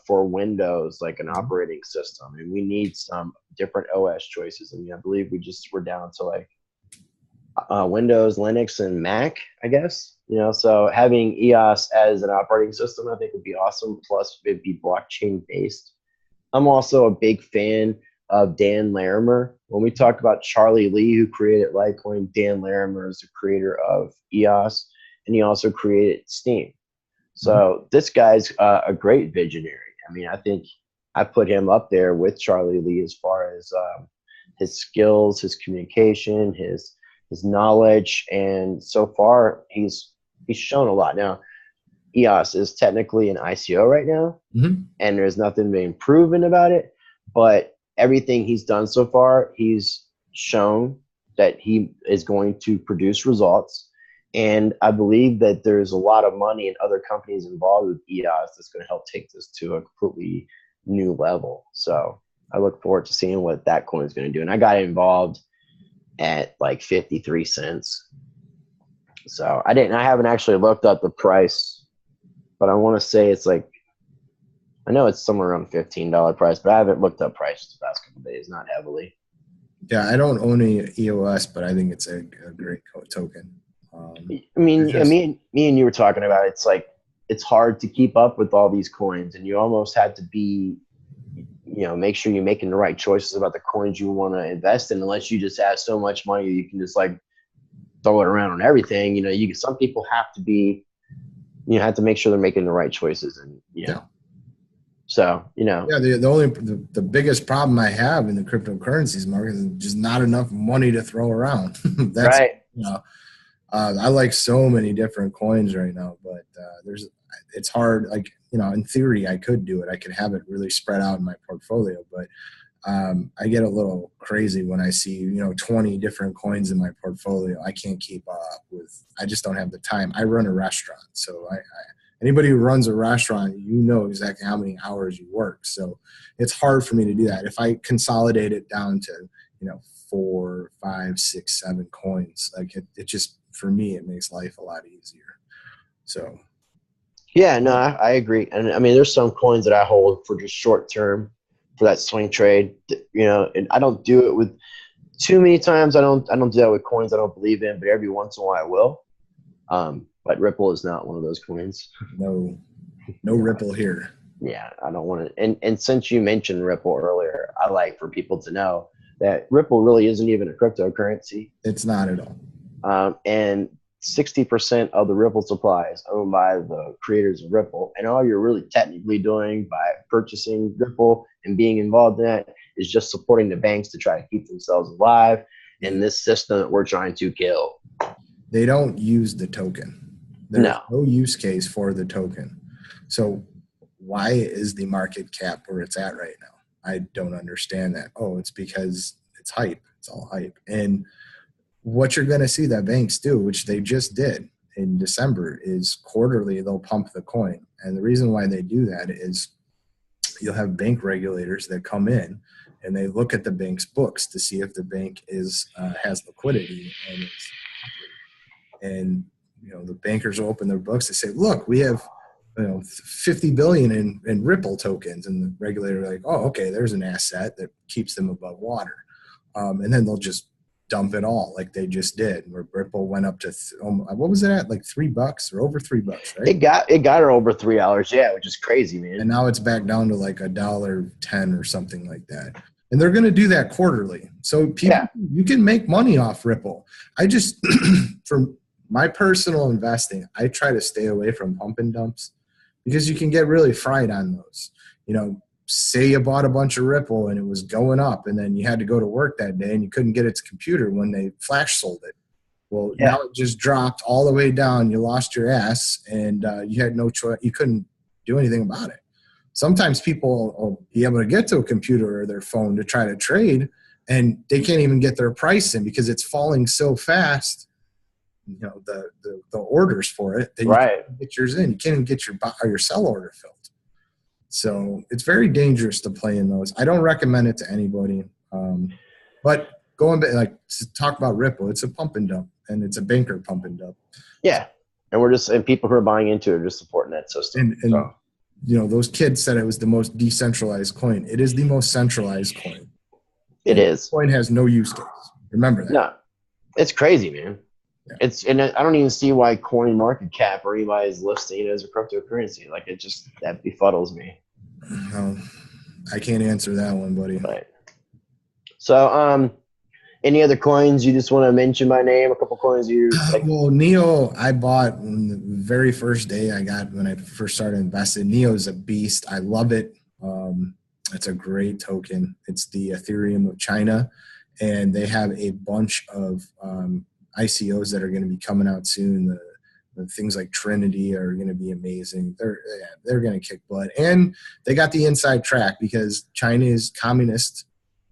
for Windows, like an operating system. And we need some different OS choices. I mean, I believe we're down to like Windows, Linux, and Mac, I guess. You know, so having EOS as an operating system, I think would be awesome. Plus, it'd be blockchain based. I'm also a big fan of Dan Larimer. When we talk about Charlie Lee, who created Litecoin, Dan Larimer is the creator of EOS, and he also created Steem. So this guy's a great visionary. I mean, I think I put him up there with Charlie Lee as far as his skills, his communication, his knowledge, and so far he's shown a lot. Now, EOS is technically an ICO right now, and there's nothing being proven about it. But everything he's done so far, he's shown that he is going to produce results. And I believe that there's a lot of money and other companies involved with EOS that's going to help take this to a completely new level. So I look forward to seeing what that coin is going to do. And I got involved at like 53 cents. So I haven't actually looked up the price, but I want to say it's like, I know it's somewhere around $15 price, but I haven't looked up prices the past couple of days, not heavily.
Yeah, I don't own any EOS, but I think it's a great token.
I mean, me and you were talking about it's like it's hard to keep up with all these coins, and you almost have to be, you know, make sure you're making the right choices about the coins you want to invest in. Unless you just have so much money, you can just like throw it around on everything. You know, some people have to be, you have to make sure they're making the right choices, and you know. So, you know.
Yeah, the biggest problem I have in the cryptocurrencies market is just not enough money to throw around. That's
right.
You know, I like so many different coins right now, but it's hard. Like, you know, in theory, I could do it. I could have it really spread out in my portfolio, but I get a little crazy when I see, you know, 20 different coins in my portfolio. I can't keep up with. I just don't have the time. I run a restaurant, so anybody who runs a restaurant, you know exactly how many hours you work. So it's hard for me to do that. If I consolidate it down to, you know, 4, 5, 6, 7 coins, like it just, for me, it makes life a lot easier. So.
Yeah, no, I agree. And I mean, there's some coins that I hold for just short term for that swing trade, you know, and I don't do it with too many times. I don't do that with coins I don't believe in, but every once in a while I will. But Ripple is not one of those coins.
No Ripple here.
Yeah, I don't want to. And since you mentioned Ripple earlier, I like for people to know that Ripple really isn't even a cryptocurrency.
It's not at all.
And 60% of the Ripple supply is owned by the creators of Ripple. And all you're really technically doing by purchasing Ripple and being involved in that is just supporting the banks to try to keep themselves alive in this system that we're trying to kill.
They don't use the token. There's no use case for the token. So why is the market cap where it's at right now? I don't understand that. Oh, it's because it's hype. It's all hype. And what you're going to see that banks do, which they just did in December, is quarterly they'll pump the coin. And the reason why they do that is you'll have bank regulators that come in and they look at the bank's books to see if the bank has liquidity and the bankers will open their books. They say, look, we have 50 billion in Ripple tokens, and the regulator like, oh, okay, there's an asset that keeps them above water, and then they'll just dump it all like they just did. Where Ripple went up to what was it at, like $3 or over $3, right?
It got her over $3, yeah, which is crazy, man.
And now it's back down to like $1.10 or something like that. And they're going to do that quarterly. So people, you can make money off Ripple. I just, for my personal investing, I try to stay away from pump and dumps because you can get really fried on those. Say you bought a bunch of Ripple and it was going up, and then you had to go to work that day and you couldn't get its computer when they flash sold it. Well, now it just dropped all the way down. You lost your ass, and you had no choice. You couldn't do anything about it. Sometimes people will be able to get to a computer or their phone to try to trade, and they can't even get their price in because it's falling so fast. The orders for it that you can't get yours in. You can't even get your sell order filled. So it's very dangerous to play in those. I don't recommend it to anybody. But going back, to talk about Ripple, it's a pump and dump, and it's a banker pump and dump.
Yeah, and people who are buying into it are just supporting that system.
And those kids said it was the most decentralized coin. It is the most centralized coin.
It is.
Coin has no use case. Remember that.
No, it's crazy, man. Yeah. And I don't even see why CoinMarketCap or anybody is listing it as a cryptocurrency. That befuddles me.
No, I can't answer that one, buddy.
Right. So, any other coins you just want to mention by name? A couple coins you like?
Well, NEO, I bought on the very first day I got when I first started investing. NEO is a beast. I love it. It's a great token. It's the Ethereum of China, and they have a bunch of ICOs that are going to be coming out soon. The things like Trinity are going to be amazing. They're going to kick butt. And they got the inside track because China is communist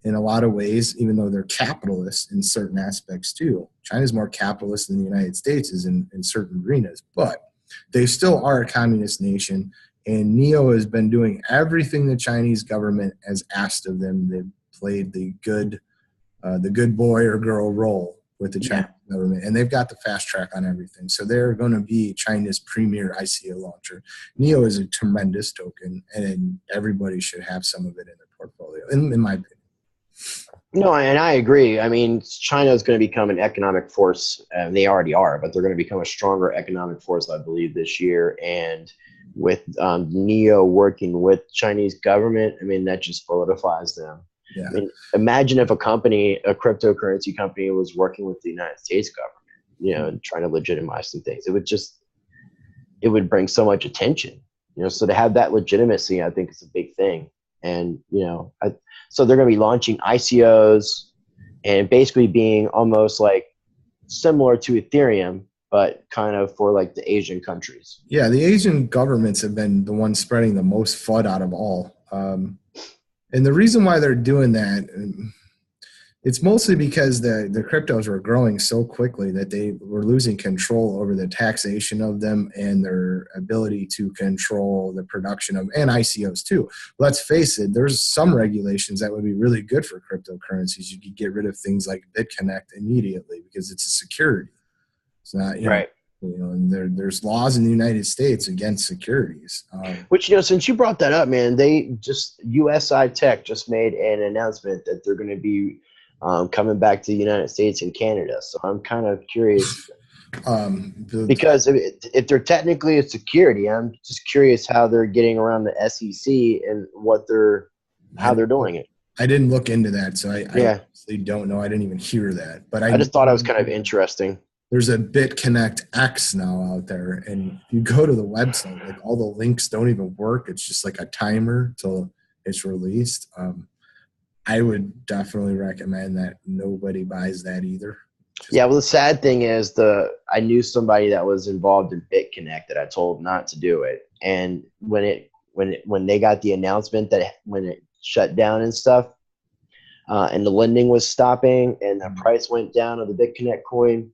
in a lot of ways, even though they're capitalist in certain aspects too. China's more capitalist than the United States is in certain arenas, but they still are a communist nation. And NEO has been doing everything the Chinese government has asked of them. They've played the good boy or girl role with the Chinese government, and they've got the fast track on everything. So they're going to be China's premier ICO launcher. NEO is a tremendous token, and everybody should have some of it in their portfolio, in my opinion.
No, and I agree. I mean, China is going to become an economic force, and they already are, but they're going to become a stronger economic force, I believe, this year. And with NEO working with Chinese government, I mean, that just solidifies them.
Yeah.
I mean, imagine if a cryptocurrency company was working with the United States government, and trying to legitimize some things. It would bring so much attention, so to have that legitimacy, I think is a big thing. And, so they're going to be launching ICOs and basically being almost like similar to Ethereum, but kind of for like the Asian countries.
Yeah. The Asian governments have been the ones spreading the most FUD out of all. And the reason why they're doing that, it's mostly because the cryptos were growing so quickly that they were losing control over the taxation of them and their ability to control the production of, and ICOs too. Let's face it, there's some regulations that would be really good for cryptocurrencies. You could get rid of things like BitConnect immediately because it's a security. It's not,
right.
And there's laws in the United States against securities.
Which, since you brought that up, man, USI Tech just made an announcement that they're going to be coming back to the United States and Canada. So I'm kind of curious because if they're technically a security, I'm just curious how they're getting around the SEC and how they're doing it.
I didn't look into that, so I honestly don't know. I didn't even hear that, but
I just thought it was kind of interesting.
There's a BitConnect X now out there, and you go to the website, like all the links don't even work. It's just like a timer till it's released. I would definitely recommend that nobody buys that either.
Well, the sad thing is I knew somebody that was involved in BitConnect that I told not to do it, and when they got the announcement that when it shut down and stuff, and the lending was stopping and the price went down of the BitConnect coin,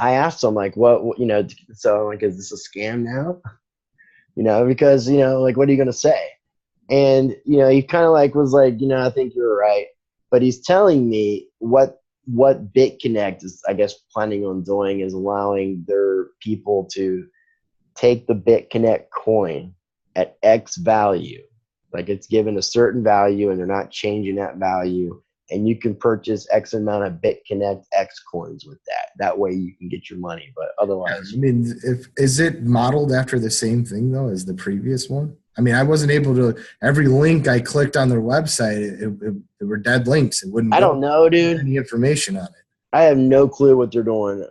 I asked him like, what, so like, is this a scam now? Because, like, what are you going to say? And, he kind of like was like, I think you're right. But he's telling me what BitConnect is, I guess, planning on doing is allowing their people to take the BitConnect coin at X value. Like it's given a certain value and they're not changing that value. And you can purchase X amount of BitConnect X coins with that. That way you can get your money. But otherwise,
I mean, is it modeled after the same thing though as the previous one? I mean, I wasn't able to. Every link I clicked on their website, it were dead links. It wouldn't.
I don't know, dude.
Any information on it.
I have no clue what they're doing.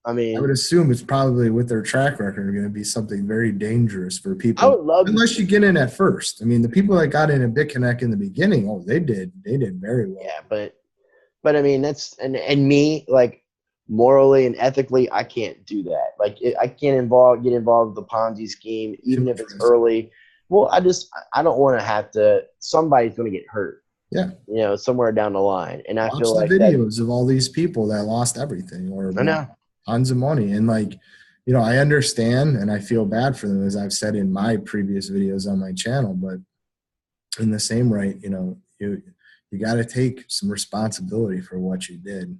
I
would assume it's probably with their track record going to be something very dangerous for people.
I would love
unless you get in at first. I mean, the people that got in at BitConnect in the beginning, they did very well.
Yeah, but I mean that's and me, like, morally and ethically, I can't do that. Like I can't get involved with the Ponzi scheme, even if it's early. Well, I don't want to have to. Somebody's going to get hurt.
Yeah,
somewhere down the line, and I feel like
videos of all these people that lost everything or
I know
tons of money, and like, I understand and I feel bad for them, as I've said in my previous videos on my channel. But in the same right, you got to take some responsibility for what you did.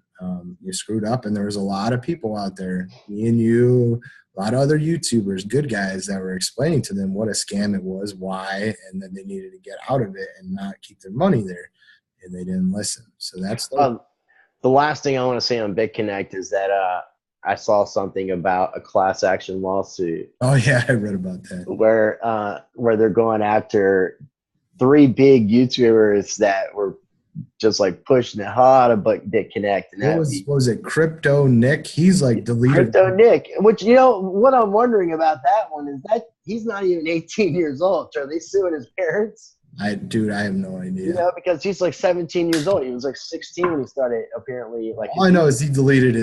You screwed up, and there was a lot of people out there, me and you, a lot of other YouTubers, good guys, that were explaining to them what a scam it was, why, and that they needed to get out of it and not keep their money there, and they didn't listen. So that's
the last thing I want to say on BitConnect is that I saw something about a class action lawsuit.
Oh yeah, I read about that.
Where they're going after 3 big YouTubers that were just like pushing it hard about BitConnect. And
what was it, Crypto Nick? He's like deleted.
Crypto Nick, which, what I'm wondering about that one is that he's not even 18 years old. Are they suing his parents?
I have no idea.
Because he's like 17 years old. He was like 16 when he started, apparently. Like,
all I know is he deleted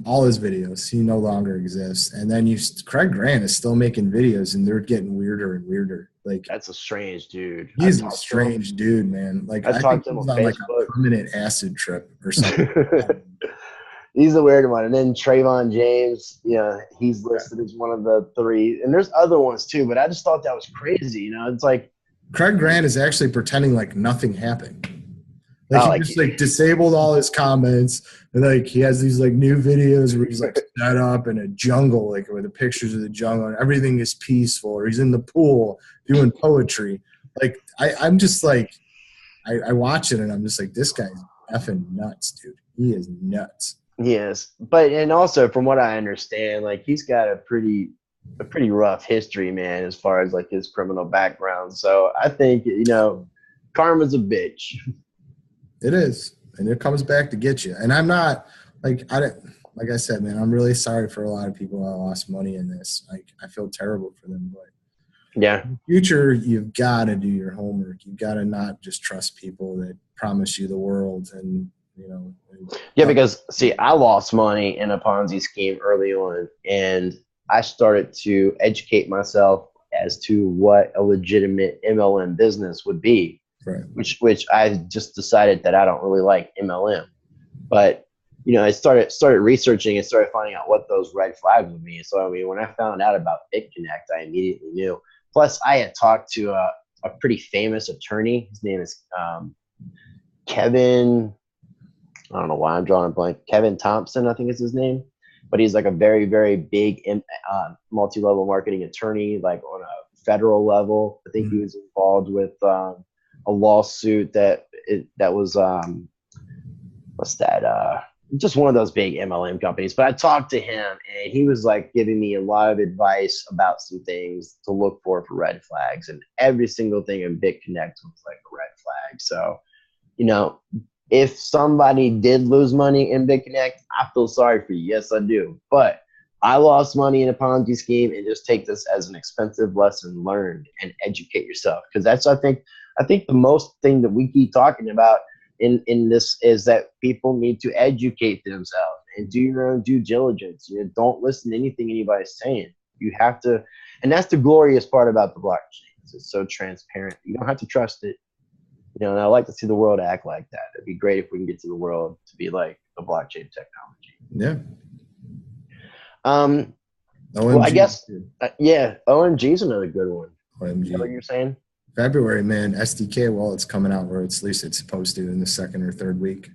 all his videos. He no longer exists. And then Craig Grant is still making videos, and they're getting weirder and weirder. Like,
that's a strange dude.
He's a strange dude, man. Like, I think he's on like a permanent acid trip or something.
He's a weird one. And then Trayvon James, he's listed as one of the 3. And there's other ones too, but I just thought that was crazy. It's like
Craig Grant is actually pretending like nothing happened. Like, he just disabled all his comments, and like he has these like new videos where he's like set up in a jungle, like with the pictures of the jungle, and everything is peaceful, or he's in the pool doing poetry. Like I'm just like, I watch it and I'm just like, this guy's effing nuts, dude. He is nuts.
Yes, but and also from what I understand, like he's got a pretty rough history, man, as far as like his criminal background. So I think karma's a bitch.
It is, and it comes back to get you. And I'm not like I said, man, I'm really sorry for a lot of people that lost money in this. Like, I feel terrible for them, but
yeah,
in the future, you've got to do your homework. You've got to not just trust people that promise you the world, and
yeah, because see, I lost money in a Ponzi scheme early on, and I started to educate myself as to what a legitimate MLM business would be.
Right.
Which I just decided that I don't really like MLM, but I started researching and started finding out what those red flags would be. So I mean, when I found out about BitConnect, I immediately knew. Plus, I had talked to a pretty famous attorney. His name is Kevin. I don't know why I'm drawing a blank. Kevin Thompson, I think is his name, but he's like a very, very big multi-level marketing attorney, like on a federal level. I think he was involved with a lawsuit that was what's that? Just one of those big MLM companies. But I talked to him, and he was like giving me a lot of advice about some things to look for red flags, and every single thing in BitConnect was like a red flag. So, if somebody did lose money in BitConnect, I feel sorry for you. Yes, I do. But I lost money in a Ponzi scheme, and just take this as an expensive lesson learned and educate yourself. Because that's, I think the most thing that we keep talking about in this is that people need to educate themselves and do your own due diligence. Don't listen to anything anybody's saying. You have to, and that's the glorious part about the blockchain. It's so transparent. You don't have to trust it. And I like to see the world act like that. It'd be great if we can get to the world to be like the blockchain technology.
Yeah.
Well, I
OMG.
guess, yeah, OMG is another good one. Is that what
OMG.
you're saying?
February, man, SDK wallet's coming out where it's at least it's supposed to in the second or third week.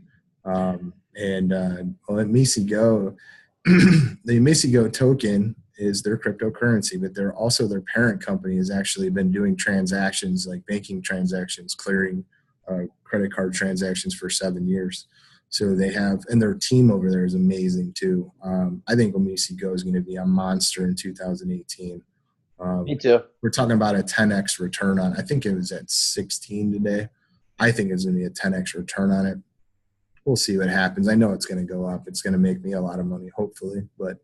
Misi Go, the Misi Go token is their cryptocurrency, but they're also their parent company has actually been doing transactions like banking transactions, clearing credit card transactions for 7 years. So they have, and their team over there is amazing too. I think Misi Go is going to be a monster in 2018.
Me too.
We're talking about a 10x return on. I think it was at 16 today. I think it's going to be a 10x return on it. We'll see what happens. I know it's going to go up. It's going to make me a lot of money, hopefully. But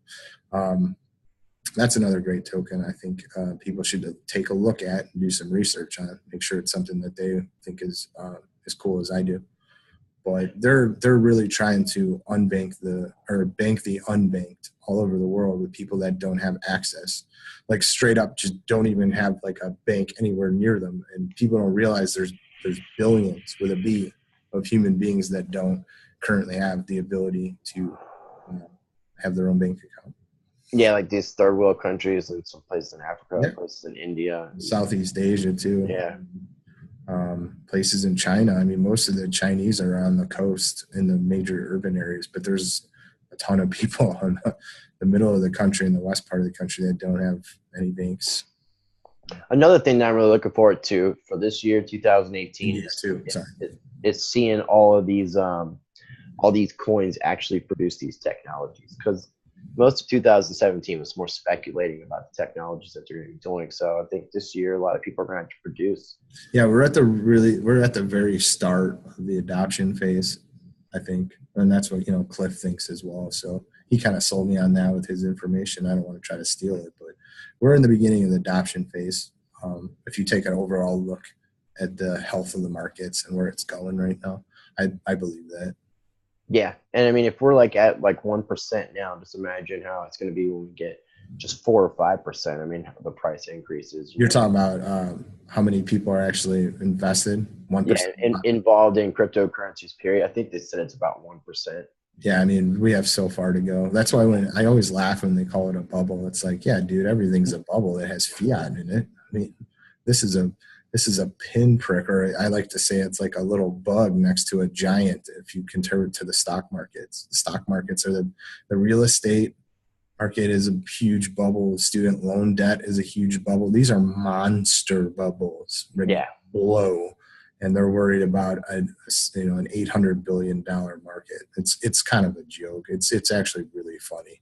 that's another great token. I think people should take a look at and do some research on it. Make sure it's something that they think is as cool as I do. But they're really trying to bank the unbanked all over the world with people that don't have access, like straight up just don't even have like a bank anywhere near them, and people don't realize there's billions with a B of human beings that don't currently have the ability to have their own bank account.
Yeah, like these third world countries and some places in Africa,
Yeah.
places in India,
Southeast Asia too.
Yeah.
Places in China. I mean, most of the Chinese are on the coast in the major urban areas, but there's a ton of people on the middle of the country and the west part of the country that don't have any banks.
Another thing that I'm really looking forward to for this year, 2018, is seeing all these coins actually produce these technologies, because most of 2017 was more speculating about the technologies that they're going to be doing. So I think this year a lot of people are going to have to produce.
Yeah, we're at the very start of the adoption phase, I think, and that's what Cliff thinks as well. So he kind of sold me on that with his information. I don't want to try to steal it, but we're in the beginning of the adoption phase. If you take an overall look at the health of the markets and where it's going right now, I believe that.
Yeah, and I mean, if we're like at like 1% now, just imagine how it's going to be when we get just 4 or 5%. I mean, the price increases.
You're talking about how many people are actually invested? 1%.
Yeah, involved in cryptocurrencies. Period. I think they said it's about 1%.
Yeah, I mean, we have so far to go. That's why when I always laugh when they call it a bubble, it's like, yeah, dude, everything's a bubble that has fiat in it. I mean, this is a pinprick, or I like to say it's like a little bug next to a giant if you compare it to the stock markets. The stock markets are the real estate market is a huge bubble. Student loan debt is a huge bubble. These are monster bubbles.
Yeah.
Below. And they're worried about an $800 billion market. It's kind of a joke. It's actually really funny.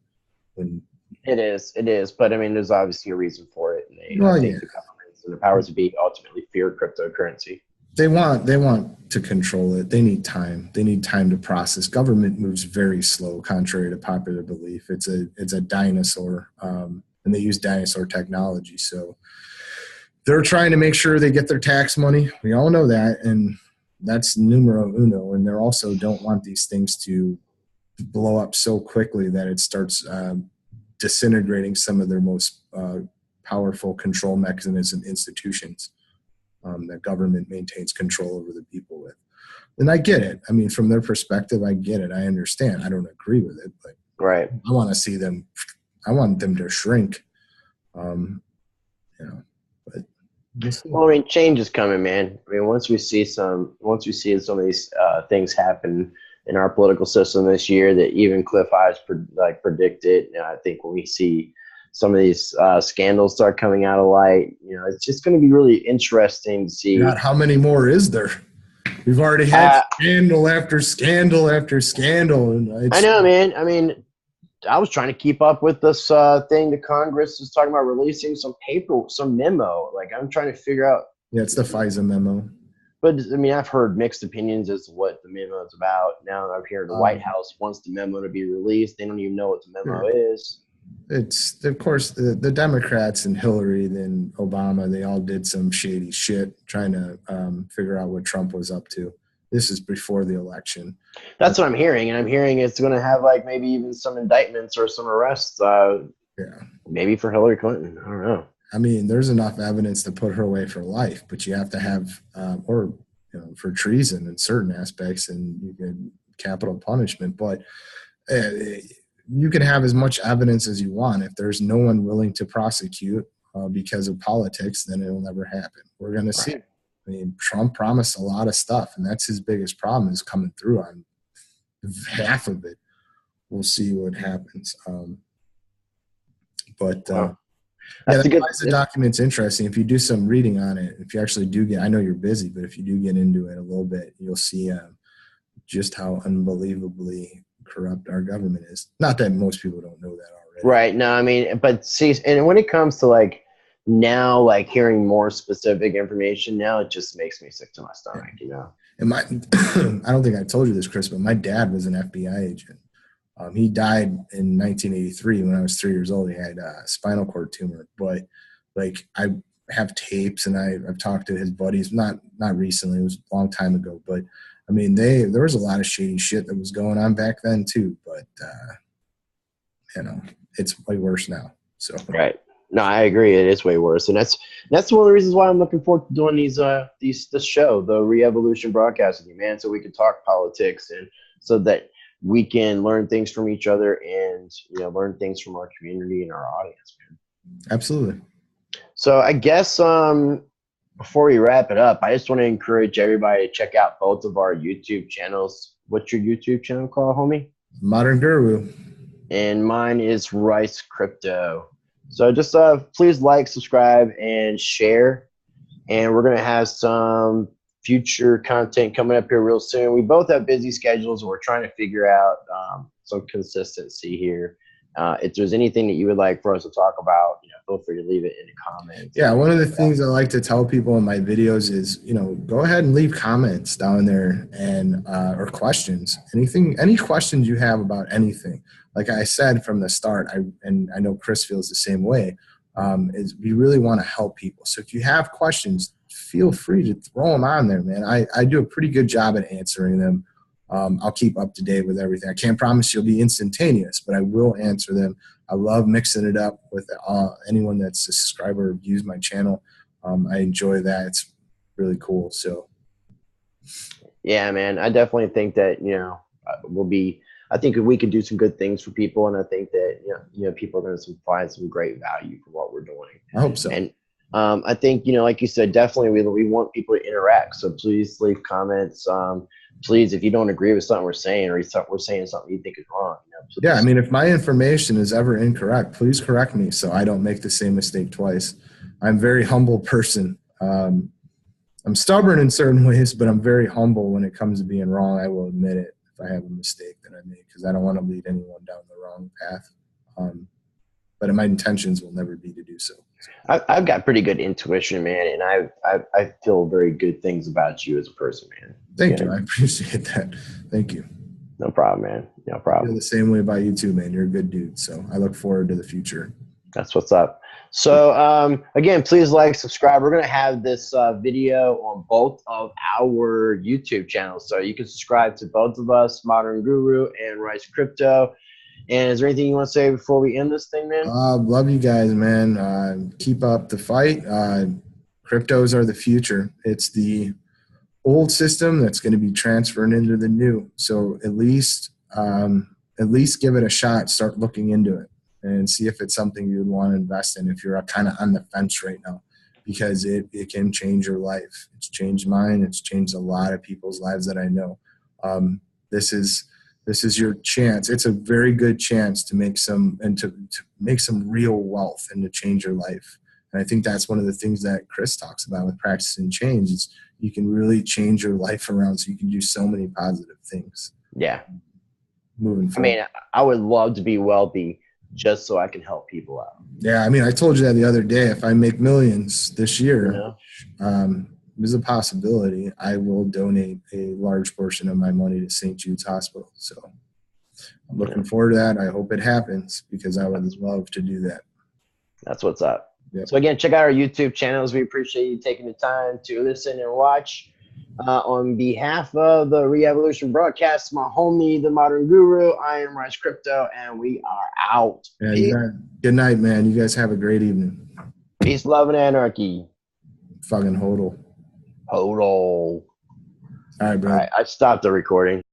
It is. But I mean, there's obviously a reason for it. And the governments and the powers that be ultimately fear cryptocurrency.
They want to control it. They need time. They need time to process. Government moves very slow, contrary to popular belief. It's a dinosaur, and they use dinosaur technology. So they're trying to make sure they get their tax money. We all know that, and that's numero uno. And they also don't want these things to blow up so quickly that it starts disintegrating some of their most powerful control mechanism institutions that government maintains control over the people with. And I get it. I mean, from their perspective, I get it. I understand. I don't agree with it, but
right.
I want to see them. I want them to shrink. But
well, I mean, change is coming, man. I mean, once we see some of these things happen in our political system this year that even Cliff Highs predicted, I think when we see some of these scandals start coming out of light, it's just going to be really interesting to see.
God, how many more is there? We've already had scandal after scandal after scandal. And
I know, man. I mean, I was trying to keep up with this thing the Congress is talking about releasing some memo. Like, I'm trying to figure out.
Yeah, it's the FISA memo.
But, I mean, I've heard mixed opinions as to what the memo is about. Now I'm hearing the White House wants the memo to be released. They don't even know what the memo is.
It's, of course, the Democrats and Hillary and Obama, they all did some shady shit trying to figure out what Trump was up to. This is before the election.
That's what I'm hearing. And I'm hearing it's going to have like maybe even some indictments or some arrests. Maybe for Hillary Clinton. I don't know.
I mean, there's enough evidence to put her away for life, but you have to have, or for treason in certain aspects, and you get capital punishment. But you can have as much evidence as you want. If there's no one willing to prosecute because of politics, then it'll never happen. We're going to see. I mean, Trump promised a lot of stuff, and that's his biggest problem, is coming through on half of it. We'll see what happens. Yeah, the FISA document's interesting. If you do some reading on it, if you actually do get, I know you're busy, but if you do get into it a little bit, you'll see just how unbelievably corrupt our government is. Not that most people don't know that already.
Right. No, I mean, but see, and when it comes to like now, like hearing more specific information now, it just makes me sick to my stomach, you know?
And I don't think I told you this, Chris, but my dad was an FBI agent. He died in 1983 when I was 3 years old. He had a spinal cord tumor. But like, I have tapes, and I've talked to his buddies. Not recently. It was a long time ago. But I mean, there was a lot of shady shit that was going on back then too. But it's way worse now. So
right. No, I agree. It is way worse, and that's one of the reasons why I'm looking forward to doing this show, the Re-Evolution broadcast with you, man, so we can talk politics, and so that we can learn things from each other, and learn things from our community and our audience, man.
Absolutely.
So I guess before we wrap it up, I just want to encourage everybody to check out both of our YouTube channels. What's your YouTube channel called, homie?
Modern Guru.
And mine is Rice Crypto. So just please like, subscribe, and share. And we're going to have some future content coming up here real soon. We both have busy schedules, and we're trying to figure out some consistency here. If there's anything that you would like for us to talk about, feel free to leave it in the comments.
Yeah, one of the things I like to tell people in my videos is, go ahead and leave comments down there, and or questions. Any questions you have about anything. Like I said from the start, and I know Chris feels the same way, is we really want to help people. So if you have questions, feel free to throw them on there, man. I do a pretty good job at answering them. I'll keep up to date with everything. I can't promise you'll be instantaneous, but I will answer them. I love mixing it up with anyone that's a subscriber or views my channel. I enjoy that. It's really cool. So,
yeah, man, I definitely think that, I think we can do some good things for people, and I think that people are going to find some great value for what we're doing.
I hope so.
And I think like you said, definitely we want people to interact. So please leave comments. Please, if you don't agree with something we're saying, or we're saying something you think is wrong.
Yeah, I mean, if my information is ever incorrect, please correct me so I don't make the same mistake twice. I'm a very humble person. I'm stubborn in certain ways, but I'm very humble when it comes to being wrong. I will admit it if I have a mistake that I make, because I don't want to lead anyone down the wrong path. But my intentions will never be to do so.
I've got pretty good intuition, man, and I feel very good things about you as a person, man.
Thank you. I appreciate that. Thank you.
No problem, man. No problem.
I feel the same way about you too, man. You're a good dude. So I look forward to the future.
That's what's up. So again, please like, subscribe. We're going to have this video on both of our YouTube channels. So you can subscribe to both of us, Modern Guru and Rice Crypto. And is there anything you want to say before we end this thing, man?
Love you guys, man. Keep up the fight. Cryptos are the future. It's the old system that's going to be transferred into the new. So at least give it a shot. Start looking into it and see if it's something you'd want to invest in if you're kind of on the fence right now, because it can change your life. It's changed mine. It's changed a lot of people's lives that I know. This is your chance. It's a very good chance to make some real wealth and to change your life. And I think that's one of the things that Chris talks about with practicing change is you can really change your life around, so you can do so many positive things.
Yeah.
Moving forward.
I mean, I would love to be wealthy just so I can help people out.
Yeah. I mean, I told you that the other day, if I make millions this year, there's a possibility I will donate a large portion of my money to St. Jude's Hospital. So I'm looking forward to that. I hope it happens, because I would love to do that.
That's what's up.
Yep.
So again, check out our YouTube channels. We appreciate you taking the time to listen and watch. On behalf of the Re-Evolution broadcast, my homie, the Modern Guru, I am Rice Crypto, and we are out.
Yeah, good night, man. You guys have a great evening.
Peace, love, and anarchy.
Fucking hodl.
Hodl.
All right, bro.
All right, I stopped the recording.